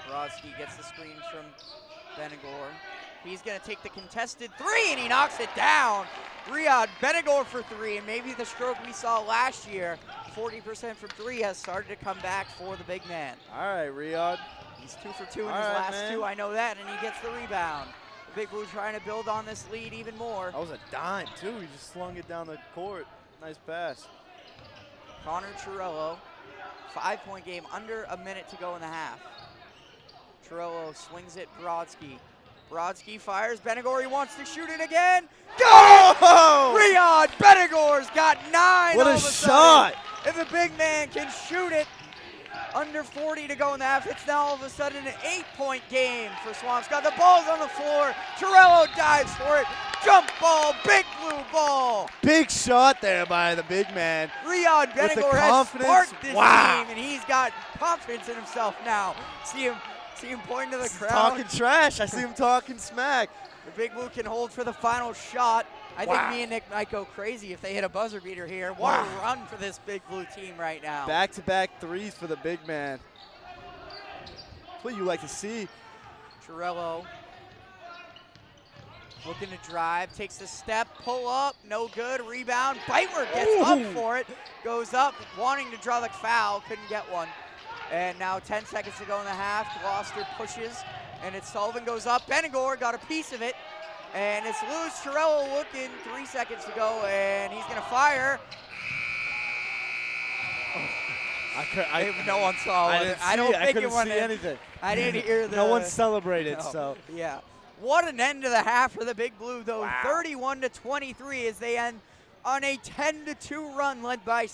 Brodsky gets the screen from Benegor. He's gonna take the contested 3 and he knocks it down. Riyadh Benegor for 3, and maybe the stroke we saw last year, 40% from 3, has started to come back for the big man. All right, Riyadh. He's 2 for 2 in his last 2, I know that, and he gets the rebound. The Big Blue trying to build on this lead even more. That was a dime, too. He just slung it down the court. Nice pass. Connor Torello, 5-point game, under a minute to go in the half. Torello swings it, Brodsky. Brodsky fires, Benegor, he wants to shoot it again. Go! Riyadh Benegor's got 9 What all a of shot! Sudden. If the big man can shoot it, under 40 to go in the half, it's now all of a sudden an 8-point game for Swampscott. The ball's on the floor, Torello dives for it, jump ball, Big Blue ball. Big shot there by the big man. Riyadh Benegor has sparked this team, and he's got confidence in himself now. See him pointing to the crowd. Talking trash. I see him talking smack. The Big Blue can hold for the final shot. I think me and Nick might go crazy if they hit a buzzer beater here. What a run for this Big Blue team right now. Back-to-back 3s for the big man. That's what you like to see. Torello Looking to drive, takes a step, pull up, no good, rebound. Beitler gets up for it, goes up, wanting to draw the foul, couldn't get one. And now 10 seconds to go in the half. Gloucester pushes, and it's Sullivan goes up. Benigor got a piece of it, and it's Louis Torello looking, 3 seconds to go, and he's gonna fire. No one saw it. I don't think couldn't see anything. I didn't hear No one celebrated, no. so. Yeah. What an end to the half for the Big Blue, though. Wow. 31-23 as they end on a 10-2 run led by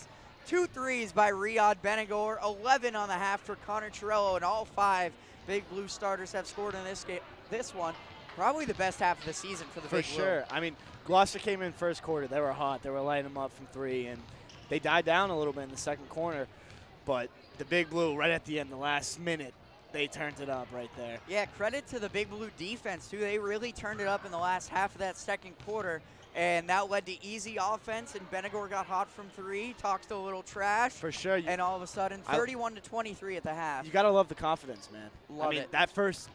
2 threes by Riyad Benigor, 11 on the half for Connor Torello, and all 5 Big Blue starters have scored in this game. This one, probably the best half of the season for the Big Blue. For sure. I mean, Gloucester came in first quarter. They were hot. They were lighting them up from 3, and they died down a little bit in the second quarter. But the Big Blue, right at the end, the last minute, they turned it up right there. Yeah, credit to the Big Blue defense, too. They really turned it up in the last half of that second quarter, and that led to easy offense, and Benigor got hot from 3, talks a little trash. For sure. And all of a sudden, 31-23 at the half. You got to love the confidence, man. Love it. That first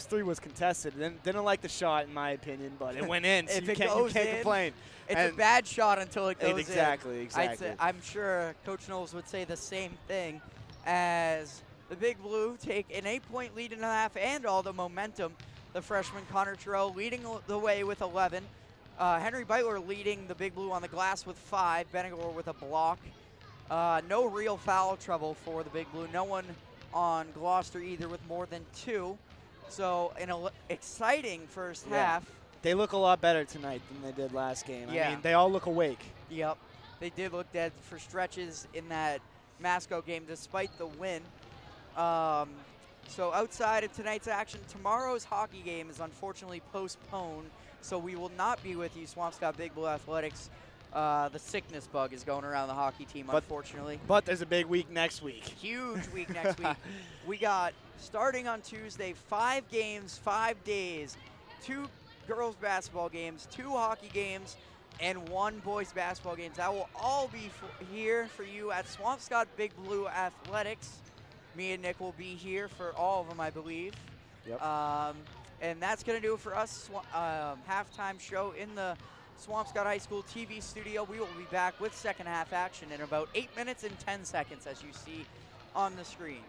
3 was contested. Didn't like the shot, in my opinion, but it went in, so you can't complain. It's a bad shot until it goes exactly, in. Exactly. I'm sure Coach Knowles would say the same thing as the Big Blue take an 8-point lead in the half and all the momentum. The freshman Connor Terrell leading the way with 11. Henry Beitler leading the Big Blue on the glass with 5. Benigor with a block. No real foul trouble for the Big Blue. No one on Gloucester either with more than 2. So an exciting first half. They look a lot better tonight than they did last game. Yeah. I mean, they all look awake. Yep. They did look dead for stretches in that Masco game despite the win. So outside of tonight's action, tomorrow's hockey game is unfortunately postponed, so we will not be with you, Swampscott Big Blue Athletics. The sickness bug is going around the hockey team, unfortunately. But there's a big week next week. Huge week next week. We got, starting on Tuesday, 5 games, 5 days, 2 girls basketball games, 2 hockey games, and 1 boys basketball game. That will all be here for you at Swampscott Big Blue Athletics. Me and Nick will be here for all of them, I believe. Yep. And that's going to do it for us. Halftime show in the Swampscott High School TV studio. We will be back with second half action in about 8 minutes and 10 seconds, as you see on the screen.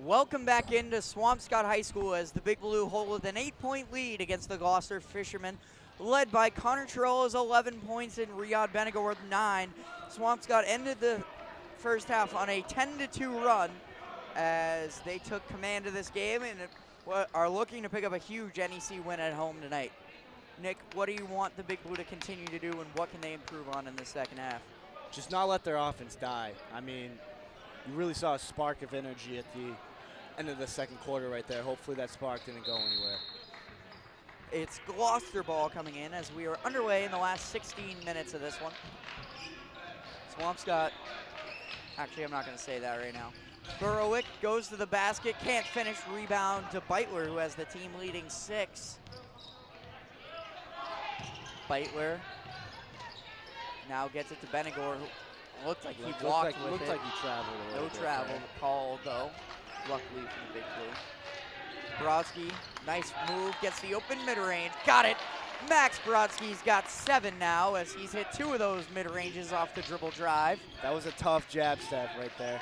Welcome back into Swampscott High School as the Big Blue hold an 8-point lead against the Gloucester Fishermen, led by Connor Trollo's 11 points and Riyadh Benegor with 9. Swampscott ended the first half on a 10-2 run as they took command of this game and are looking to pick up a huge NEC win at home tonight. Nick, what do you want the Big Blue to continue to do, and what can they improve on in the second half? Just not let their offense die. I mean, you really saw a spark of energy at the end of the second quarter right there. Hopefully that spark didn't go anywhere. It's Gloucester ball coming in as we are underway in the last 16 minutes of this one. Swampscott, actually I'm not going to say that right now. Burrowick goes to the basket, can't finish, rebound to Beitler, who has the team leading 6. Beitler now gets it to Benegor, who looked like he walked with it. Looked like he traveled a little bit. No travel called though, luckily for the Big Blue. Brodsky, nice move, gets the open mid-range, got it. Max Brodsky's got 7 now as he's hit 2 of those mid-ranges off the dribble drive. That was a tough jab step right there.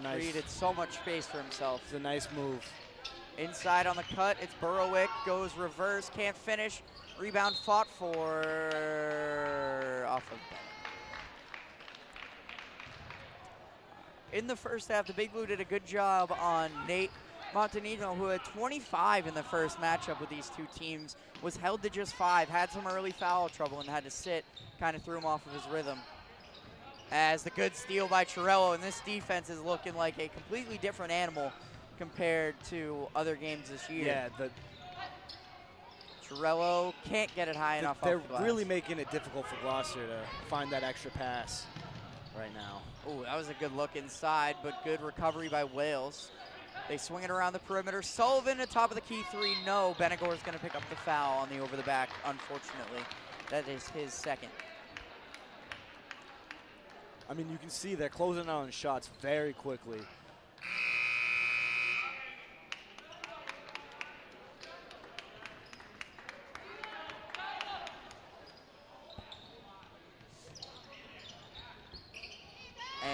Created so much space for himself. It's a nice move. Inside on the cut, it's Burrowick, goes reverse, can't finish. Rebound fought for off of In the first half, the Big Blue did a good job on Nate Montanino, who had 25 in the first matchup with these two teams, was held to just 5, had some early foul trouble and had to sit, kind of threw him off of his rhythm. As the good steal by Chirello, and this defense is looking like a completely different animal compared to other games this year. Yeah, Chirello can't get it high enough off the glass. They're really making it difficult for Gloucester to find that extra pass right now. Oh, that was a good look inside, but good recovery by Wales. They swing it around the perimeter. Sullivan at top of the key 3. No, Benegor's going to pick up the foul on the over the back, unfortunately. That is his second. I mean, you can see they're closing out on shots very quickly.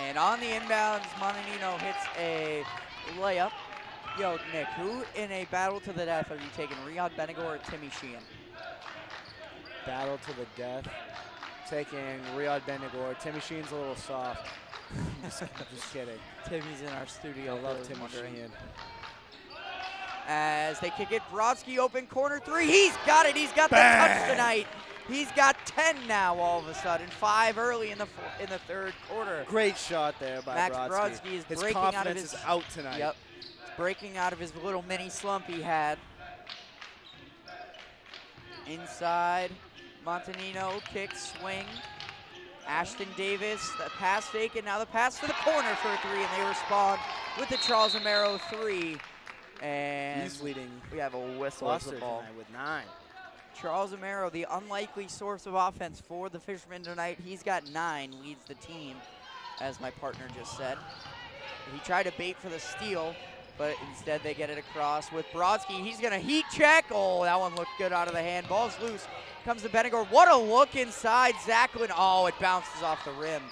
And on the inbounds, Montanino hits a layup. Yo, Nick, who in a battle to the death are you taking, Riyadh Benegor or Timmy Sheehan? Battle to the death. Taking Riyadh Benegor. Timmy Sheen's a little soft. just kidding. Timmy's in our studio. I love Timmy Sheen. As they kick it, Brodsky open corner 3. He's got it. He's got the touch tonight. He's got 10 now all of a sudden. 5 early in the third quarter. Great shot there by Max Brodsky. Brodsky is his breaking out of his confidence is out tonight. Yep. Breaking out of his little mini slump he had. Inside, Montanino, kick, swing. Ashton Davis, the pass fake, and now the pass to the corner for a 3, and they respond with the Charles Romero 3. And he's leading. We have a whistle as the ball. With 9. Charles Romero, the unlikely source of offense for the Fishermen tonight. He's got 9, leads the team, as my partner just said. He tried to bait for the steal, but instead they get it across with Brodsky. He's going to heat check. Oh, that one looked good out of the hand. Ball's loose. Comes to Benegor. What a look inside. Zachlin. Oh, it bounces off the rim.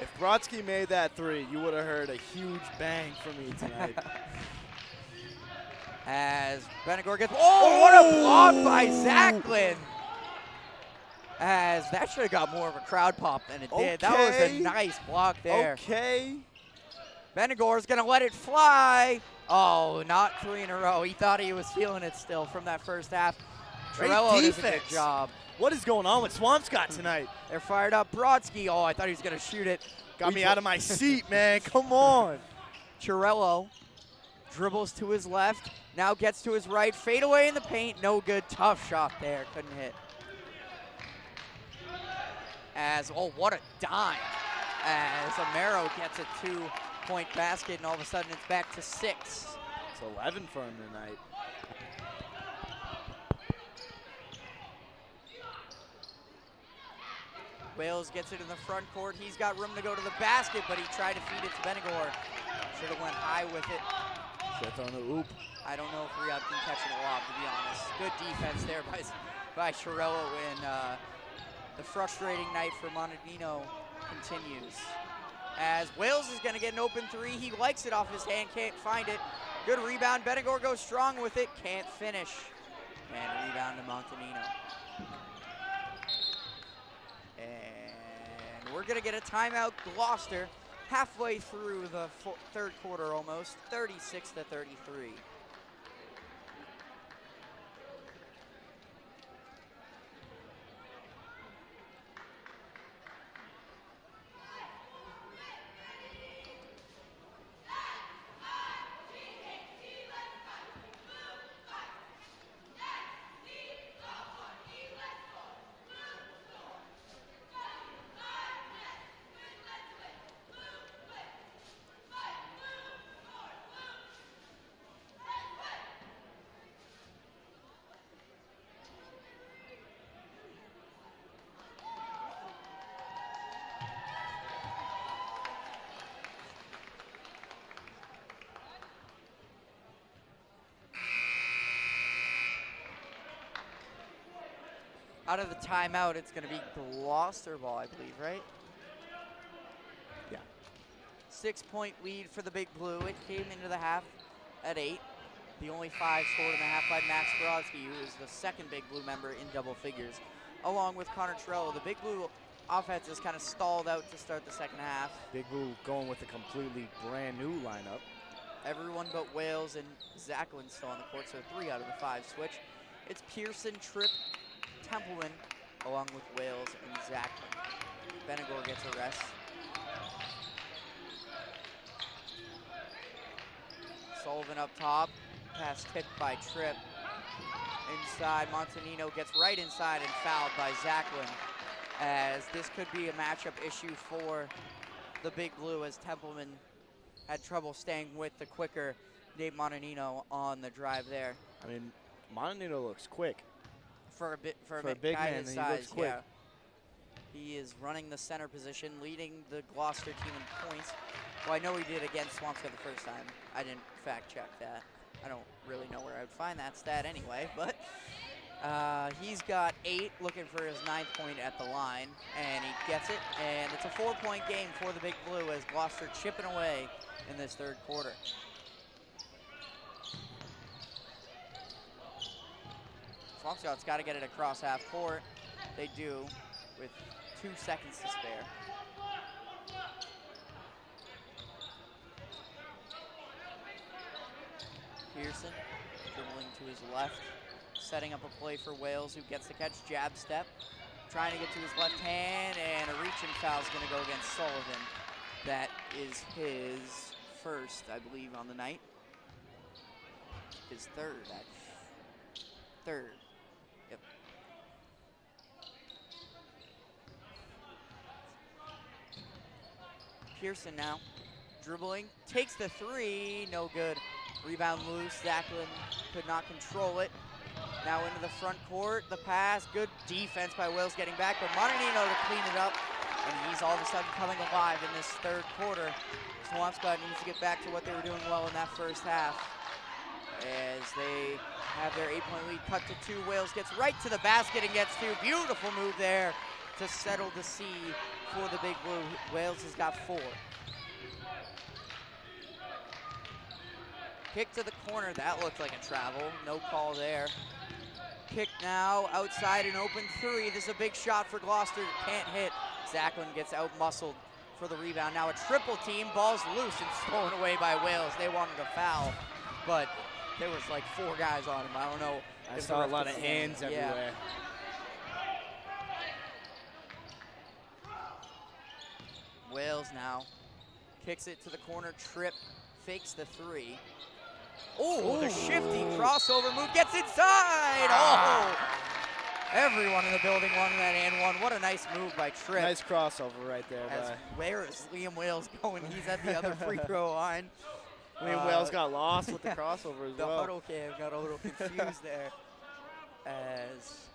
If Brodsky made that 3, you would have heard a huge bang from me tonight. As Benegor gets, oh, what a block by Zachlin. As that should have got more of a crowd pop than it did. That was a nice block there. Okay. Benegor's gonna let it fly. Oh, not 3 in a row. He thought he was feeling it still from that first half. Trello does a good job. What is going on with Swampscott tonight? They're fired up. Brodsky, oh, I thought he was gonna shoot it. Got me out of my seat, man. Come on. Chirello dribbles to his left. Now gets to his right, fade away in the paint, no good, tough shot there, couldn't hit. As, oh, what a dime. As Amaro gets a 2-point basket, and all of a sudden it's back to 6. It's 11 for him tonight. Wales gets it in the front court. He's got room to go to the basket, but he tried to feed it to Benegor. Should have went high with it. Should have thrown the oop. I don't know if Riyadh can catch it a lob, to be honest. Good defense there by Chirello, and the frustrating night for Montanino continues. as Wales is going to get an open three. He likes it off his hand, can't find it. Good rebound. Benegor goes strong with it, can't finish. And rebound to Montanino. And we're going to get a timeout. Gloucester halfway through the third quarter almost, 36-33. Out of the timeout, it's going to be Gloucester ball, I believe, right? Yeah. 6-point lead for the Big Blue. It came into the half at 8. The only 5 scored in the half by Max Brodsky, who is the second Big Blue member in double figures, along with Connor Trello. The Big Blue offense is kind of stalled out to start the second half. Big Blue going with a completely brand new lineup. Everyone but Wales and Zachlin still on the court, so 3 out of the 5 switch. It's Pearson, Tripp, Templeman, along with Wales and Zachlin. Benegor gets a rest. Sullivan up top, pass tipped by Tripp. Inside, Montanino gets right inside and fouled by Zachlin, as this could be a matchup issue for the Big Blue, as Templeman had trouble staying with the quicker Nate Montanino on the drive there. I mean, Montanino looks quick. For a big guy man, his he size, looks quick. yeah. He is running the center position, leading the Gloucester team in points. Well, I know he did against Swampscott the first time. I didn't fact check that. I don't really know where I would find that stat anyway, but he's got 8, looking for his 9th point at the line, and he gets it, and it's a 4-point game for the Big Blue as Gloucester chipping away in this third quarter. Swampscott's got to get it across half court. They do, with 2 seconds to spare. Pearson dribbling to his left, setting up a play for Wales, who gets the catch, jab step, trying to get to his left hand, and a reaching foul is going to go against Sullivan. That is his first, I believe, on the night. His third, actually. Third. Yep. Pearson now dribbling, takes the 3, no good. Rebound loose, Zachlin could not control it. Now into the front court, the pass, good defense by Wales getting back, but Montanino to clean it up, and he's all of a sudden coming alive in this third quarter. Swampscott needs to get back to what they were doing well in that first half, as they have their 8-point lead cut to 2. Wales gets right to the basket and gets 2. Beautiful move there to settle the C for the Big Blue. Wales has got 4. Kick to the corner, that looked like a travel. No call there. Kick now, outside an open 3. This is a big shot for Gloucester, can't hit. Zachlin gets out-muscled for the rebound. Now a triple team, ball's loose and stolen away by Wales. They wanted a foul, but there was like 4 guys on him. I don't know. I saw a lot of hands everywhere. Wales now kicks it to the corner, Tripp fakes the 3. Oh, the shifty crossover move, gets inside! Oh! Everyone in the building wanted that and one. What a nice move by Tripp. Nice crossover right there. Where is Liam Wales going? He's at the other free throw line. Liam Wales got lost with the crossover as well. The huddle cam got a little confused there. As...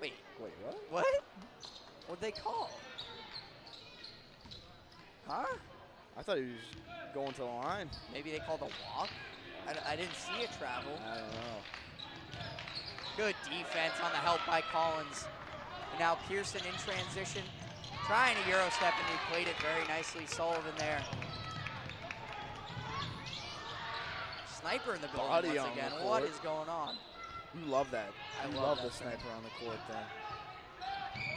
Wait, what? What? What'd they call? Huh? I thought he was going to the line. Maybe they called a walk? I didn't see a travel. I don't know. Good defense on the help by Collins. And now Pearson in transition. Trying to Euro step, and he played it very nicely. Sullivan there. Sniper in the building Body once on again. the What court. is going on? You love that. I You love love the that sniper on the court then.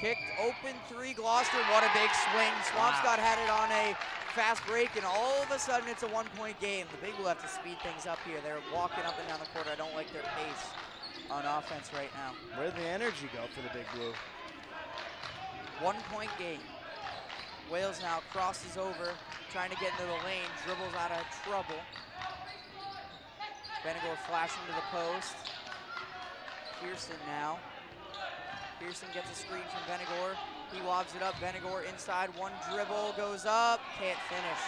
Kicked open three, Gloucester. What a big swing. Swampscott had it on a fast break, and all of a sudden it's a 1-point game. The Big Blue have to speed things up here. They're walking up and down the court. I don't like their pace on offense right now. Where did the energy go for the Big Blue? 1-point game. Wales now crosses over, trying to get into the lane, dribbles out of trouble. Benegor flashing to the post. Pearson now. Pearson gets a screen from Benegor. He lobs it up. Benegor inside, one dribble, goes up, can't finish.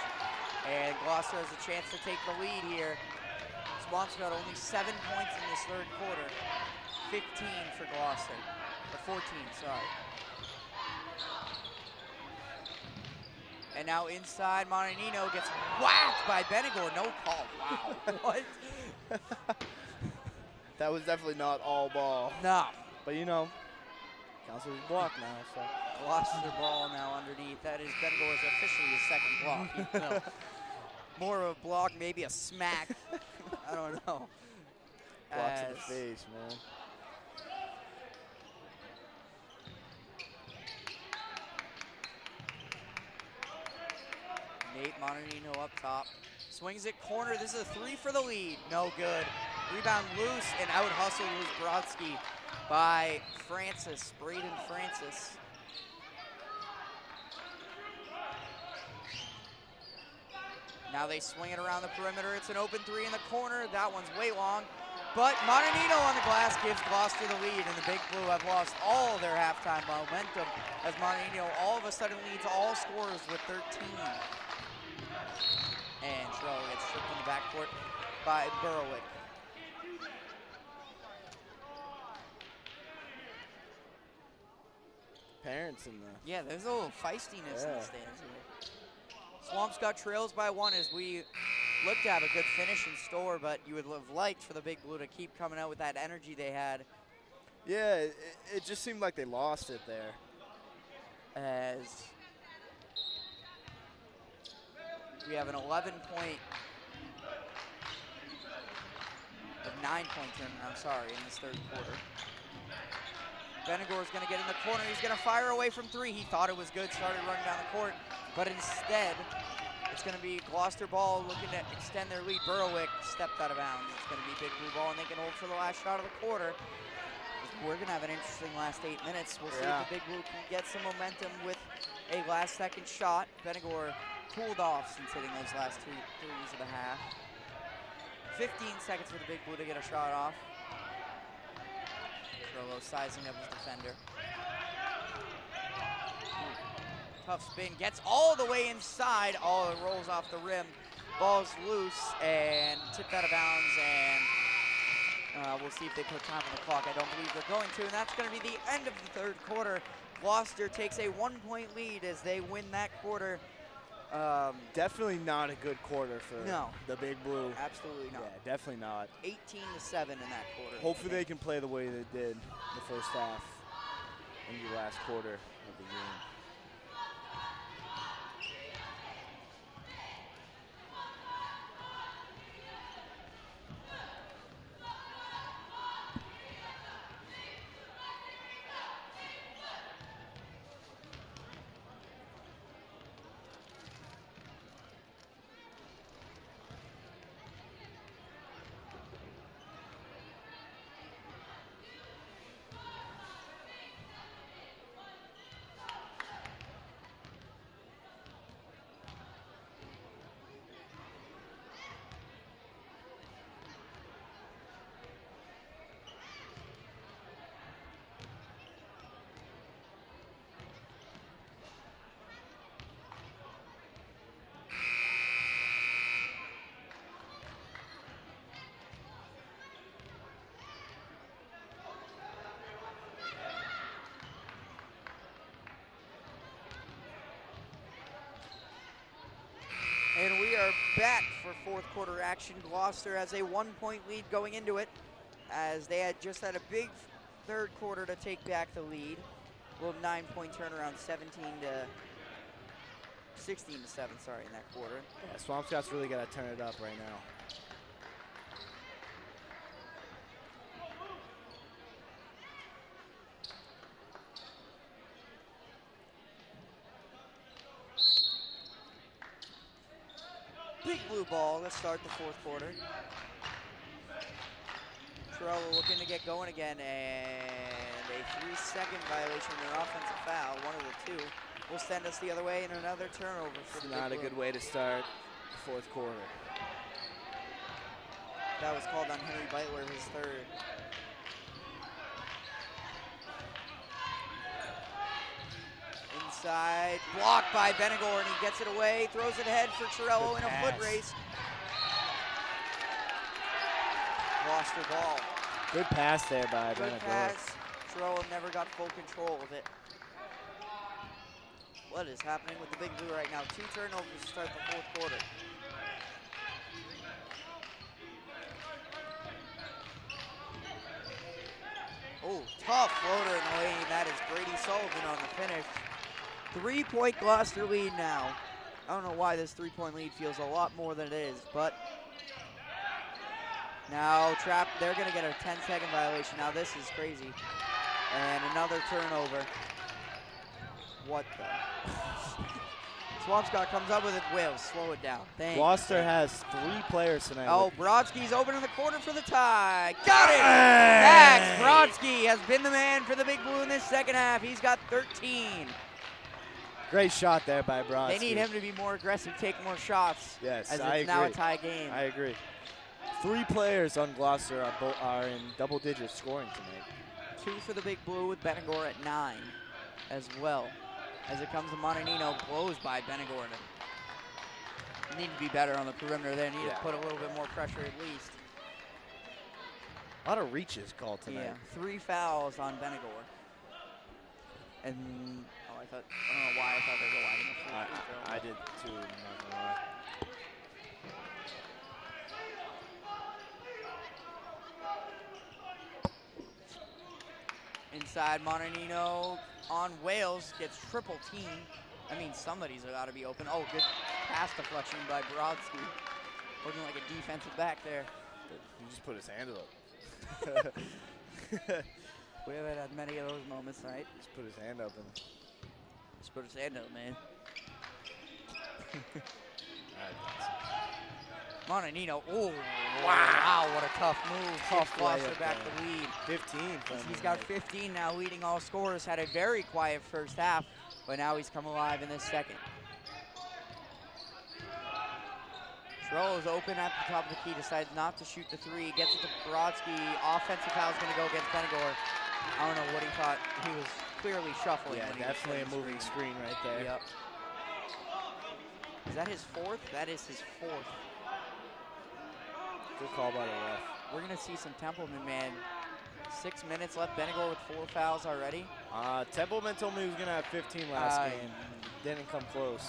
And Gloucester has a chance to take the lead here. Swampscott only 7 points in this third quarter. 15 for Gloucester, or 14, sorry. And now inside, Montanino gets whacked by Benegor. No call. Wow. What? That was definitely not all ball. No. But you know, counts as a block now. So Gloucester ball now underneath. That is Benegor's officially his second block. Even though more of a block, maybe a smack. I don't know. blocks in the face, man. Nate Montanino up top. Swings it corner. This is a three for the lead. No good. Rebound loose and out hustled was Brodsky by Francis, Braden Francis. Now they swing it around the perimeter. It's an open three in the corner. That one's way long. But Montanino on the glass gives Gloucester the lead, and the Big Blue have lost all their halftime momentum as Montanino all of a sudden leads all scorers with 13. And Schroeder gets stripped in the backcourt by Berwick. Parents in the Yeah, there's a little feistiness in the stands here. Swampscott trails by one as we look to have a good finish in store, but you would have liked for the Big Blue to keep coming out with that energy they had. Yeah, it just seemed like they lost it there. As we have an 11-point, a 9-point turnaround, I'm sorry, in this third quarter. Benegor is going to get in the corner. He's going to fire away from three. He thought it was good, started running down the court, but instead, it's going to be Gloucester ball looking to extend their lead. Berwick stepped out of bounds. It's going to be Big Blue ball, and they can hold for the last shot of the quarter. We're going to have an interesting last 8 minutes. We'll see if the Big Blue can get some momentum with a last-second shot. Benegor cooled off since hitting those last two threes of the half. 15 seconds for the Big Blue to get a shot off. Trollo sizing up his defender. Tough spin, gets all the way inside. Oh, it rolls off the rim. Ball's loose and tipped out of bounds, and we'll see if they put time on the clock. I don't believe they're going to, and that's going to be the end of the third quarter. Gloucester takes a 1-point lead as they win that quarter. Definitely not a good quarter for the Big Blue. Absolutely not. Yeah, definitely not. 18-7 in that quarter. Hopefully they can play the way they did the first half in the last quarter of the game. And we are back for fourth quarter action. Gloucester has a 1-point lead going into it, as they had just had a big third quarter to take back the lead. Little 9-point turnaround, 16 to 7, sorry, in that quarter. Yeah, Swampscott's really got to turn it up right now. Big blue ball. Let's start the fourth quarter. Trello looking to get going again, and a 3-second violation of an offensive foul. One of the two will send us the other way, and another turnover for the Not a good way to start the fourth quarter. That was called on Henry Beitler, his third. Inside, blocked by Benigor, and he gets it away, throws it ahead for Torello in a foot race. Gloucester ball. Good pass there by Good Benigor. pass. Torello never got full control of it. What is happening with the Big Blue right now? 2 turnovers to start the fourth quarter. Oh, tough floater in the lane. That is Brady Sullivan on the finish. 3-point Gloucester lead now. I don't know why this 3-point lead feels a lot more than it is, but now they're gonna get a 10-second violation. Now this is crazy. And another turnover. What the? Swampscott comes up with it. Will slow it down. Thanks. Gloucester has 3 players tonight. Oh, Brodsky's open in the corner for the tie. Got it! Max Brodsky has been the man for the Big Blue in this second half. He's got 13. Great shot there by Brodsky. They need him to be more aggressive, take more shots. Yes, as I it's agree. now a tie game. I agree. 3 players on Gloucester are in double-digit scoring tonight. 2 for the Big Blue with Benigor at 9 as well. As it comes to Montanino, blows by Benigor. Need to be better on the perimeter there. Need to put a little bit more pressure at least. A lot of reaches called tonight. Yeah, 3 fouls on Benigor. And I don't know why I thought they were lining up for free throw. I did too, I'm not gonna lie. Inside, Montanino on Wales, gets triple team. I mean, somebody's got to be open. Oh, good pass deflection by Brodsky. Looking like a defensive back there. He just put his hand up. We haven't had many of those moments tonight. Just put his hand up and. Just put his hand up, man. Montanino, oh, wow, what a tough move. Tough Gloucester layup back there. the lead. 15. He's got 15 now, leading all scorers. Had a very quiet first half, but now he's come alive in this second. Trollo's open at the top of the key, decides not to shoot the 3, gets it to Brodsky. Offensive foul is going to go against Benigor. I don't know what he thought. He was clearly shuffling. Yeah, when definitely he was a moving screen right there. Yep. Is that his 4th? That is his 4th. Good call by the ref. We're going to see some Templeman, man. 6 minutes left. Benigor with 4 fouls already. Templeman told me he was going to have 15 last game. Didn't come close.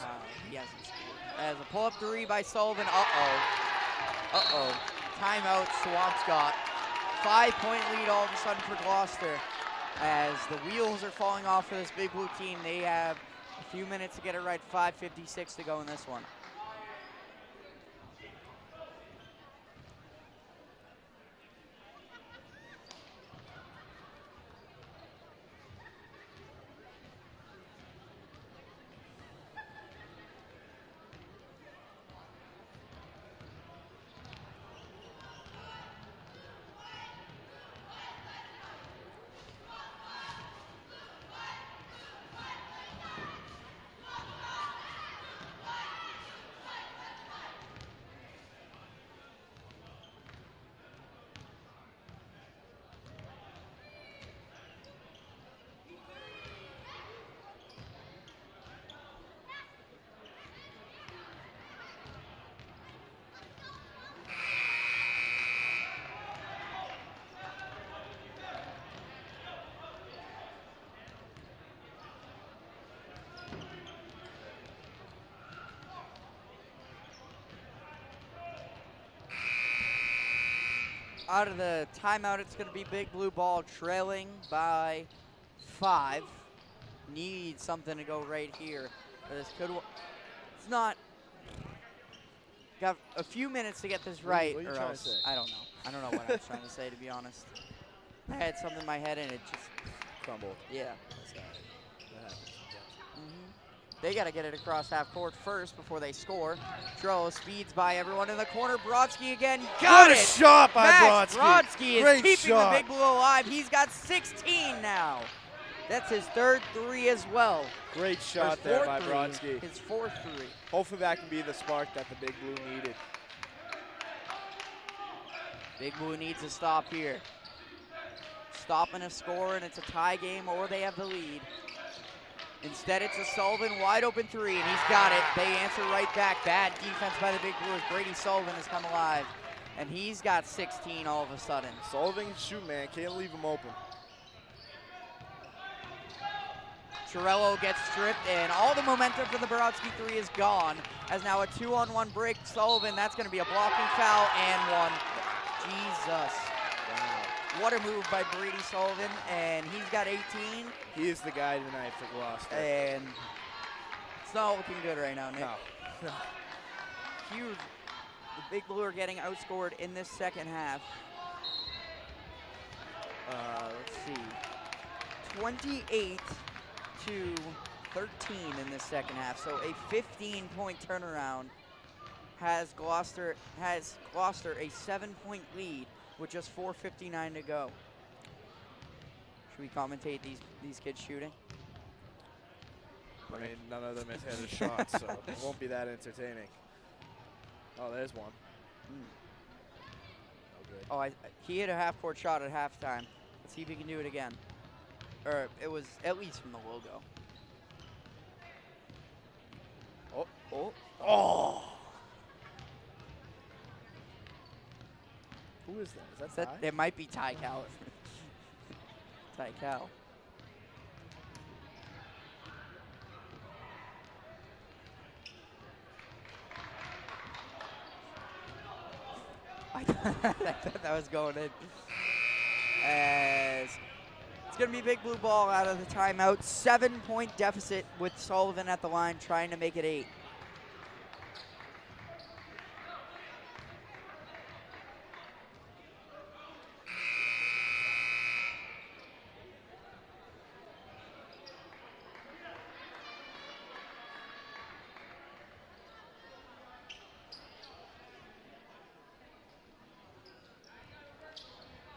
He hasn't scored. As a pull-up 3 by Sullivan. Uh-oh. Timeout, Swampscott. 5-point lead all of a sudden for Gloucester. As the wheels are falling off for this Big Blue team, they have a few minutes to get it right. 5:56 to go in this one. Out of the timeout, it's going to be Big Blue ball trailing by 5. Need something to go right here. This could. It's not. Got a few minutes to get this right, what are you or trying to else say? I don't know. I don't know what I was trying to say, to be honest. I had something in my head and it just Crumbled. yeah. That's all right. That happens sometimes. They got to get it across half court first before they score. Trello speeds by everyone in the corner. Brodsky again. Got What it! a shot by Max Brodsky. Brodsky is Great keeping shot. the Big Blue alive. He's got 16 now. That's his third three as well. Great Or shot his there fourth by three. Brodsky. His fourth three. Hopefully that can be the spark that the Big Blue needed. Big Blue needs a stop here. Stop and a score, and it's a tie game, or they have the lead. Instead, it's a Sullivan wide open three, and he's got it. They answer right back. Bad defense by the Big Blues. Brady Sullivan has come alive, and he's got 16 all of a sudden. Sullivan can shoot, man. Can't leave him open. Torello gets stripped, and all the momentum for the Brodsky three is gone. As now a 2-on-1 break. Sullivan, that's going to be a blocking foul and one. Jesus. Wow. What a move by Brady Sullivan, and he's got 18. He is the guy tonight for Gloucester. And it's not looking good right now, Nick. No. Huge. The Big Blue are getting outscored in this second half. Let's see. 28 to 13 in this second half. So a 15-point turnaround has Gloucester a 7-point lead with just 4:59 to go. Should we commentate these kids shooting? I mean, none of them has hit a shot, so it won't be that entertaining. Oh, there's one. Oh, good. Oh, he hit a half-court shot at halftime. Let's see if he can do it again. Or it was at least from the logo. Oh. Oh! Who is that? Is that Ty? It might be Ty Cal. Ty Cal. I thought that was going in. As it's going to be Big Blue ball out of the timeout. 7-point deficit with Sullivan at the line trying to make it 8.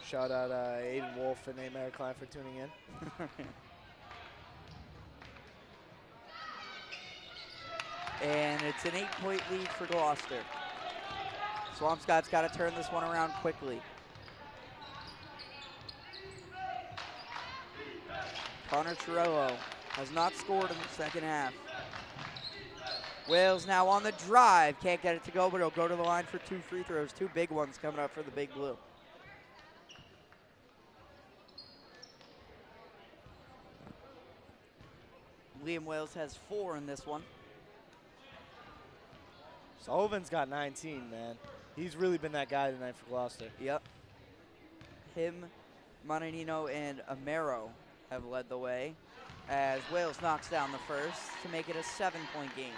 Shout out Aiden Wolf and A. Mary Klein for tuning in. And it's an 8-point lead for Gloucester. Swampscott's got to turn this one around quickly. Connor Torello has not scored in the second half. Wales now on the drive. Can't get it to go, but he'll go to the line for 2 free throws. 2 big ones coming up for the Big Blue. Liam Wales has 4 in this one. Sullivan's got 19, man. He's really been that guy tonight for Gloucester. Yep. Him, Monanino, and Amaro have led the way as Wales knocks down the first to make it a 7-point game.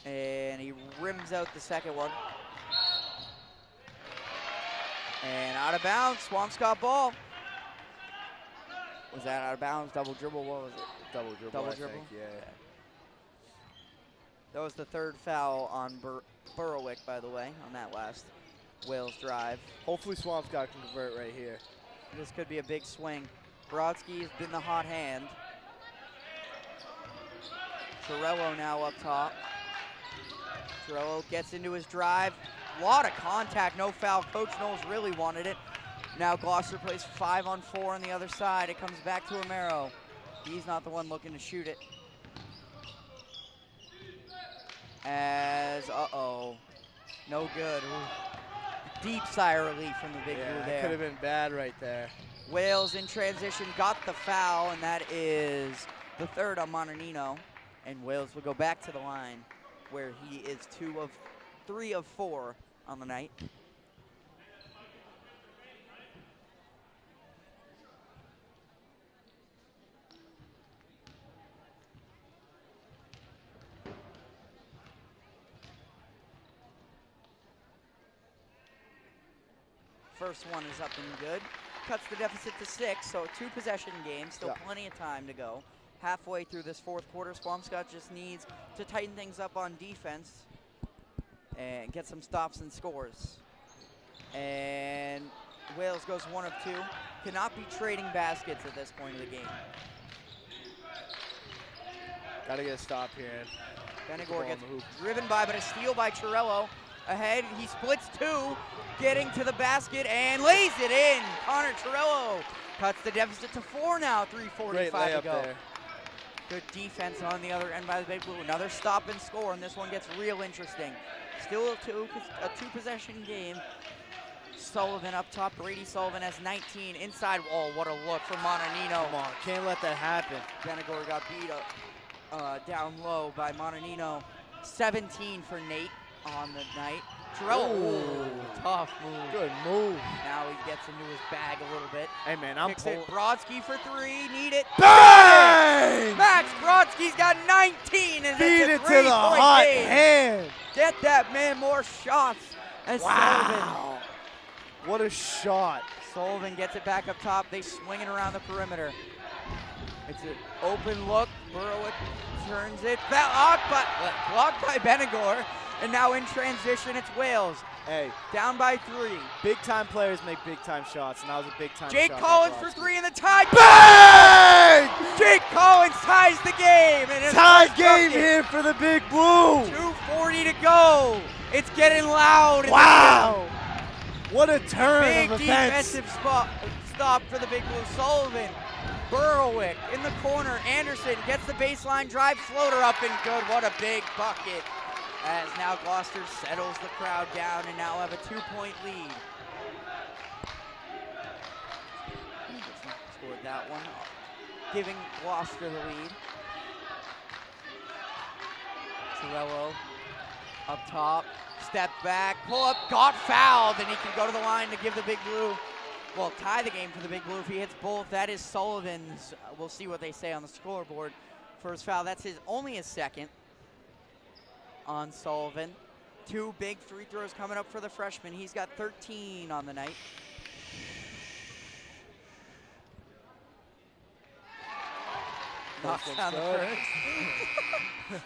And he rims out the second one. And out of bounds, Swampscott ball. Was that out of bounds? Double dribble, what was it? Double dribble, Double I dribble? think, yeah. That was the 3rd foul on Burrowick, by the way, on that last Wales drive. Hopefully Swampscott can convert right here. This could be a big swing. Brodsky's been the hot hand. Torello now up top. Torello gets into his drive. Lot of contact, no foul. Coach Knowles really wanted it. Now Gloucester plays 5-on-4 on the other side. It comes back to Amaro. He's not the one looking to shoot it. As, uh-oh, no good. Ooh. Deep sigh of relief from the Big Blue Yeah, there. could have been bad right there. Wales in transition got the foul, and that is the 3rd on Monanino. And Wales will go back to the line where he is 2 of 3 of 4 on the night. First one is up and good. Cuts the deficit to 6, so a 2-possession game. Still plenty of time to go. Halfway through this 4th quarter, Swampscott just needs to tighten things up on defense and get some stops and scores. And Wales goes 1 of 2. Cannot be trading baskets at this point of the game. Got to get a stop here. Benigor gets driven by, but a steal by Torello. Ahead, he splits 2, getting to the basket and lays it in. Connor Torello cuts the deficit to 4 now, 3:45 to go. There. Good defense on the other end by the Big Blue. Another stop and score, and this one gets real interesting. Still a 2-possession game. Sullivan up top. Brady Sullivan has 19 inside. Oh, what a look from Montanino. Come on, can't let that happen. Benigor got beat up down low by Montanino. 17 for Nate on the night. Torello, tough move. Good move. Now he gets into his bag a little bit. Hey, man, I'm Kicks it. Brodsky for 3. Need it. Bang! Max Brodsky's got 19, and Feed it's it a to the 3-point hot game. hand. Get that man more shots. And Wow. What a shot. Sullivan gets it back up top. They swing it around the perimeter. It's an open look. Berwick turns it. Blocked by Benigor. And now in transition, it's Wales. Hey. Down by 3. Big-time players make big-time shots, and that was a big-time shot. Jake Collins for 3 in the tie. Bang! Jake Collins ties the game. And it's Tie game here for the Big Blue. 2:40 to go. It's getting loud. Wow. What a turn Big of events. defensive stop for the Big Blue. Sullivan, Berwick in the corner. Anderson gets the baseline drive, floater up and good. What a big bucket. As now Gloucester settles the crowd down and now have a 2-point lead. Scored that one, giving Gloucester the lead. Torello up top, step back, pull up, got fouled, and he can go to the line to give the Big Blue, well, tie the game for the Big Blue if he hits both. That is Sullivan's. We'll see what they say on the scoreboard for his foul. That's only his 2nd. On Sullivan. 2 big free throws coming up for the freshman. He's got 13 on the night. Knocks down the first.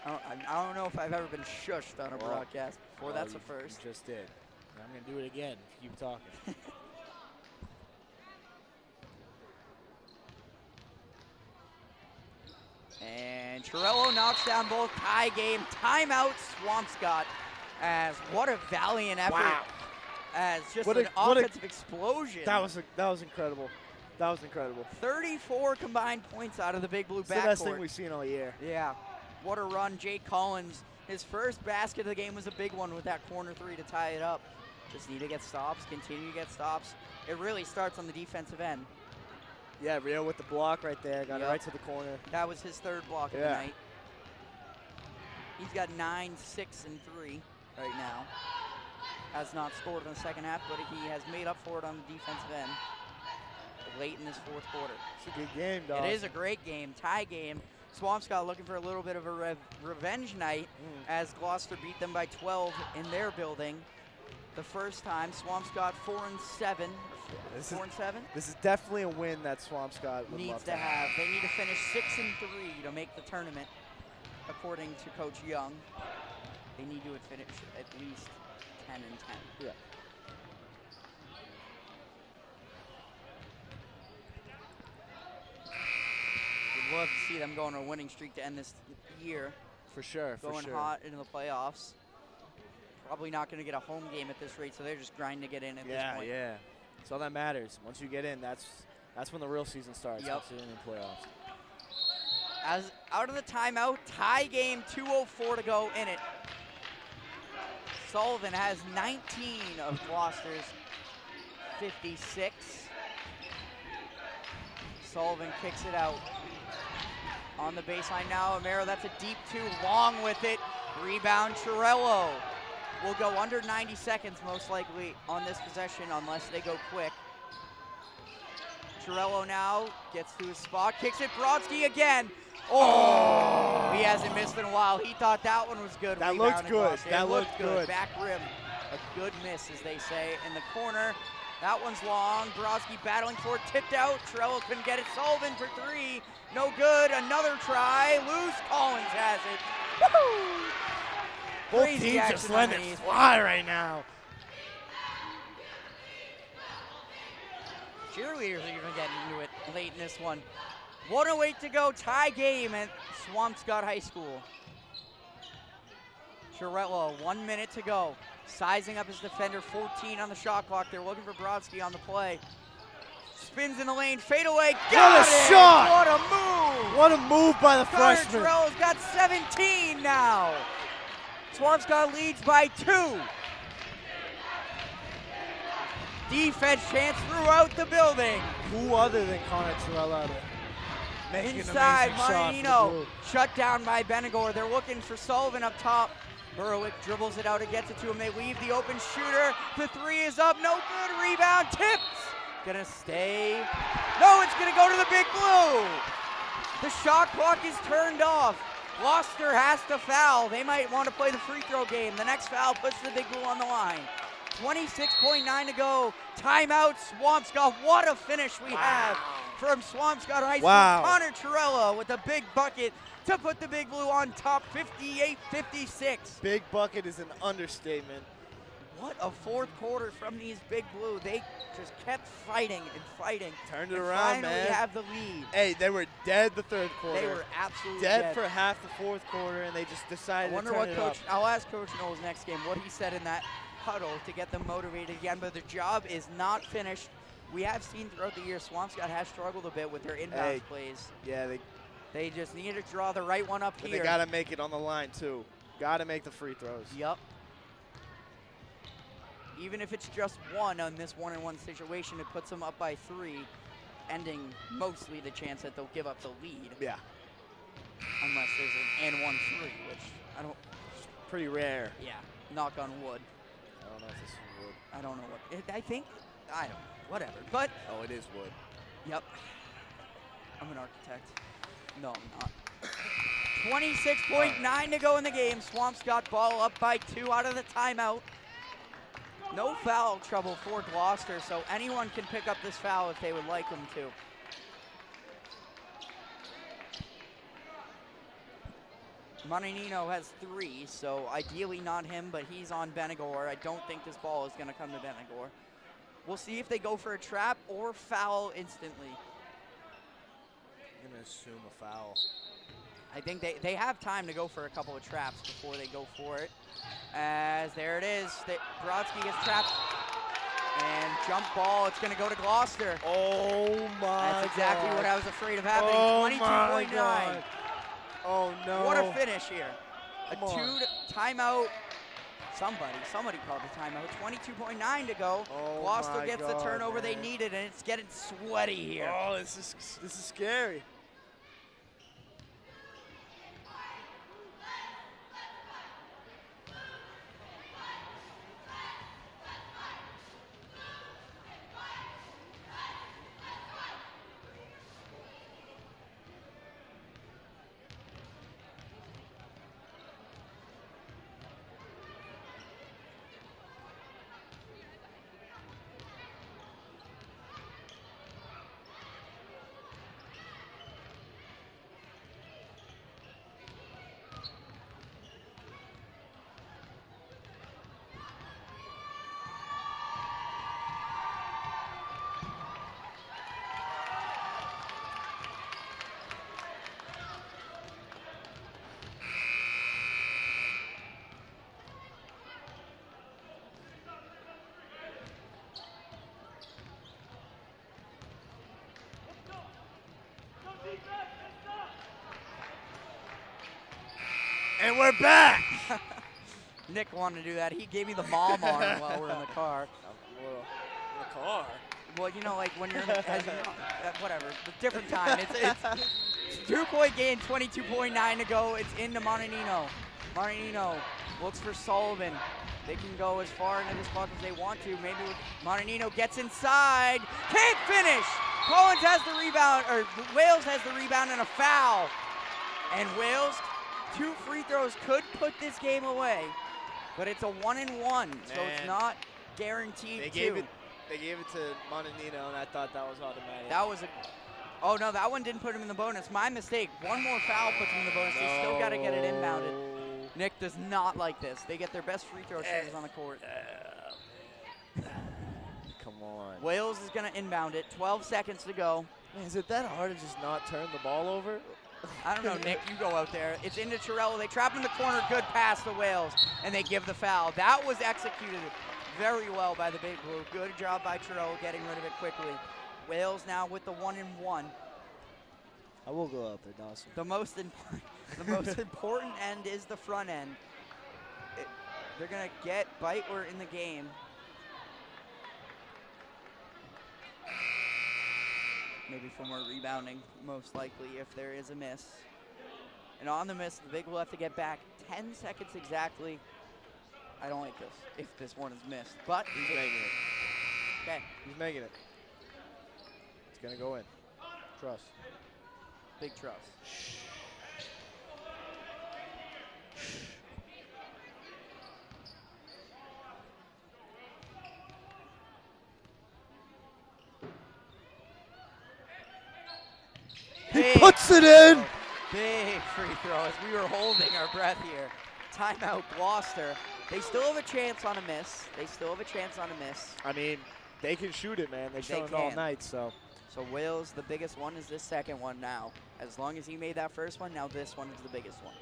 I don't know if I've ever been shushed on a broadcast before. That's a first. You just did. I'm going to do it again if you keep talking. And Torello knocks down both. Tie game. Timeout, Swampscott. As what a valiant effort. Wow. As just an offensive explosion. That was incredible. That was incredible. 34 combined points out of the Big Blue backcourt. It's the best thing we've seen all year. Yeah. What a run. Jake Collins, his first basket of the game was a big one with that corner 3 to tie it up. Just need to get stops, continue to get stops. It really starts on the defensive end. Yeah, Rio with the block right there. Got it right to the corner. That was his 3rd block of the night. He's got 9, 6, and 3 right now. Has not scored in the second half, but he has made up for it on the defensive end late in this 4th quarter. It's a good game, dog. It is a great game, tie game. Swampscott looking for a little bit of a revenge night as Gloucester beat them by 12 in their building. The first time, Swampscott 4-7. 4-7? This is definitely a win that Swampscott would needs love to have. They need to finish 6-3 to make the tournament, according to Coach Young. They need to finish at least 10-10. Yeah. We'd love to see them go on a winning streak to end this year. For sure, Going hot into the playoffs. Probably not going to get a home game at this rate, so they're just grinding to get in at this point. Yeah. That's all that matters. Once you get in, that's when the real season starts. Yep. Once you're in the playoffs. As out of the timeout, tie game, 2:04 to go in it. Sullivan has 19 of Gloucester's 56. Sullivan kicks it out. On the baseline now, Amaro, that's a deep 2, long with it. Rebound, Torello. Will go under 90 seconds most likely on this possession unless they go quick. Torello now gets to his spot, kicks it, Brodsky again. Oh, he hasn't missed in a while. He thought that one was good. That looked good. That looked good. Back rim, a good miss, as they say, in the corner. That one's long. Brodsky battling for it, tipped out. Torello couldn't get it. Sullivan for 3, no good. Another try, loose. Collins has it. Woo! Both teams just letting it fly right now. Cheerleaders are even getting into it late in this one. 1:08 to go, tie game at Swampscott High School. Torello, 1 minute to go. Sizing up his defender, 14 on the shot clock. They're looking for Brodsky on the play. Spins in the lane, fade away, got it! Shot! What a move! What a move by the freshman. Torello's got 17 now. Swampscott leads by 2. Defense chance throughout the building. Who other than Connor Torello to make inside, an amazing shot for the Marino, Blue? shut down by Benigor. They're looking for Sullivan up top. Berwick dribbles it out and gets it to him. They leave the open shooter. The 3 is up, no good. Rebound, tips. Gonna stay. No, it's gonna go to the Big Blue. The shot clock is turned off. Gloucester has to foul. They might want to play the free throw game. The next foul puts the Big Blue on the line. 26.9 to go. Timeout, Swampscott. What a finish we have from Swampscott High School. Wow. Connor Torello with a big bucket to put the Big Blue on top, 58-56. Big bucket is an understatement. What a fourth quarter from these Big Blue. They just kept fighting and fighting. Turned it and around, finally man. have the lead. Hey, they were dead the third quarter. They were absolutely dead for half the fourth quarter, and they just decided I wonder to turn what it Coach, up. I'll ask Coach Knowles next game what he said in that huddle to get them motivated again, but the job is not finished. We have seen throughout the year Swampscott has struggled a bit with their inbound plays. Yeah, They just need to draw the right one up here. They got to make it on the line, too. Got to make the free throws. Yup. Even if it's just one on this 1-on-1 situation, it puts them up by 3, ending mostly the chance that they'll give up the lead. Yeah. Unless there's an and 1-3, which I don't. It's pretty rare. Yeah. Knock on wood. I don't know if this is wood. I don't know what. I think. I don't know. Whatever. But. Oh, it is wood. Yep. I'm an architect. No, I'm not. 26.9 to go in the game. Swampscott ball up by 2 out of the timeout. No foul trouble for Gloucester, so anyone can pick up this foul if they would like them to. Marinino has 3, so ideally not him, but he's on Benigor. I don't think this ball is going to come to Benigor. We'll see if they go for a trap or foul instantly. I'm going to assume a foul. I think they have time to go for a couple of traps before they go for it. As there it is, Brodsky gets trapped. And jump ball, it's going to go to Gloucester. Oh, my That's exactly God. what I was afraid of happening. Oh, 22.9. Oh, no. What a finish here. A 2 timeout. Somebody called a timeout. 22.9 to go. Oh, Gloucester gets the turnover man. they needed, and it's getting sweaty here. Oh, this is scary. And we're back. Nick wanted to do that. He gave me the mom arm while we're in the car. In the car. Well, you know, like when you're, whatever, different time. It's 2-point game, 22.9 to go. It's into Montanino. Montanino looks for Sullivan. They can go as far into this spot as they want to. Maybe Montanino gets inside. Can't finish. Collins has the rebound, or Wales has the rebound and a foul. And Wales, 2 free throws could put this game away. But it's a 1-and-1, so it's not guaranteed They gave it to Montanino, and I thought that was automatic. That was oh no, that one didn't put him in the bonus. My mistake. One more foul puts him in the bonus. No. They still got to get it inbounded. Nick does not like this. They get their best free throw shooters on the court. Come on. Wales is going to inbound it. 12 seconds to go. Man, is it that hard to just not turn the ball over? I don't know, Nick. You go out there. It's into Chirello. They trap him in the corner. Good pass to Wales, and they give the foul. That was executed very well by the Big Blue. Good job by Chirello getting rid of it quickly. Wales now with the 1-and-1. I will go out there, Dawson. The most important end is the front end. They're going to get Beitler in the game. Maybe for more rebounding, most likely, if there is a miss. And on the miss, the Big will have to get back 10 seconds exactly. I don't like this, if this one is missed. But he's making it. Okay. He's making it. It's going to go in. Trust. Big trust. He puts it in! Big free throws. We were holding our breath here. Timeout, Gloucester. They still have a chance on a miss. I mean, they can shoot it, man. They've shown it all night, so. So Wales, the biggest one is this second one now. As long as he made that first one, now this one is the biggest one.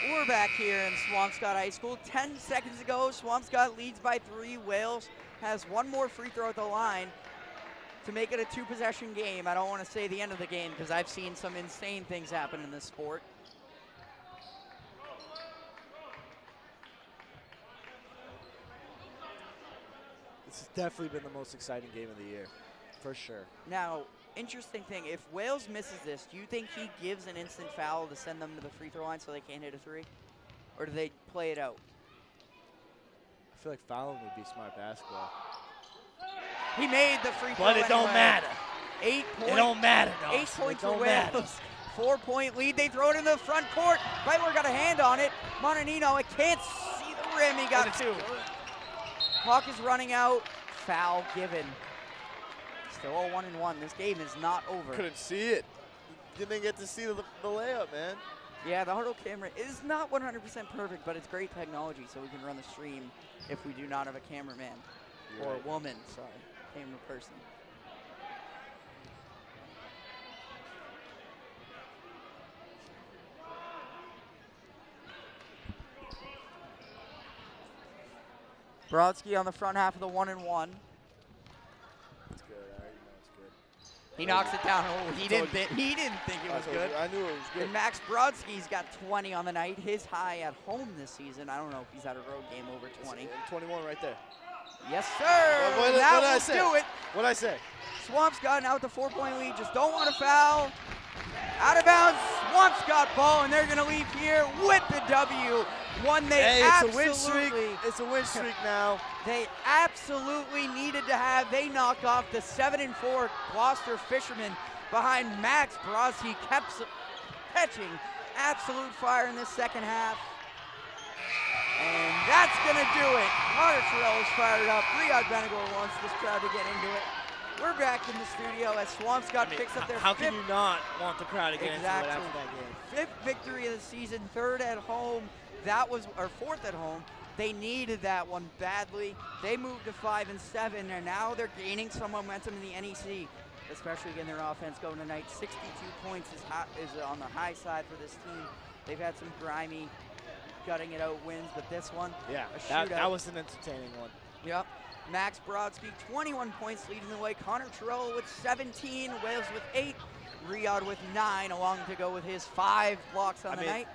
We're back here in Swampscott High School. 10 seconds to go. Swampscott leads by 3. Wales has one more free throw at the line to make it a 2-possession game. I don't want to say the end of the game because I've seen some insane things happen in this sport. This has definitely been the most exciting game of the year, for sure. Now, interesting thing, if Wales misses this, do you think he gives an instant foul to send them to the free throw line so they can't hit a 3? Or do they play it out? I feel like fouling would be smart basketball. He made the free throw But it don't matter. 8 points. It don't matter, though. 8 points for Wales. 4-point lead. They throw it in the front court. Beitler got a hand on it. Montanino, I can't see the rim. He got 2. Clock is running out. Foul given. Still a 1-and-1. This game is not over. Couldn't see it. Didn't get to see the layup, man. Yeah, the Huddle camera is not 100% perfect, but it's great technology, so we can run the stream if we do not have a cameraman. You're or right. a woman, sorry, camera person. Brodsky on the front half of the 1-and-1. It's good. I already know it's good. He knocks it down. Oh, he didn't think it was good. I knew it was good. And Max Brodsky's got 20 on the night. His high at home this season. I don't know if he's had a road game over 20. And 21 right there. Yes, sir. What did I say? Do it. What'd I say? Swampscott now with the 4-point lead. Just don't want to foul. Out of bounds. Swampscott ball, and they're going to leave here with the W. One they absolutely. It's a win streak. It's a win streak now. They absolutely needed to have. They knocked off the 7-4 Gloucester Fishermen behind Max Brodsky, kept catching absolute fire in this second half. And that's going to do it. Connor Terrell is fired up. Riyad Benagor wants this crowd to get into it. We're back in the studio as Swampscott picks up their How can you not want the crowd to get into it after that game? Fifth victory of the season, third at home. That was our fourth at home. They needed that one badly. They moved to 5-7, and now they're gaining some momentum in the NEC, especially getting their offense going tonight. 62 points is on the high side for this team. They've had some grimy, gutting it out wins, but this one, yeah, a shootout. that was an entertaining one. Yep. Max Brodsky, 21 points leading the way. Connor Terrell with 17, Wales with 8, Riyad with 9, along to go with his 5 blocks on the night.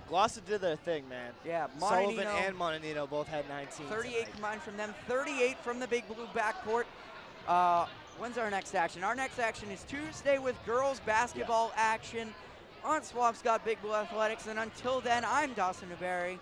Gloucester did their thing, man. Yeah, Sullivan and Montanino both had 19. 38 tonight. combined from them, 38 from the Big Blue backcourt. When's our next action? Our next action is Tuesday with girls basketball action on Swampscott Big Blue Athletics. And until then, I'm Dawson DeBerry.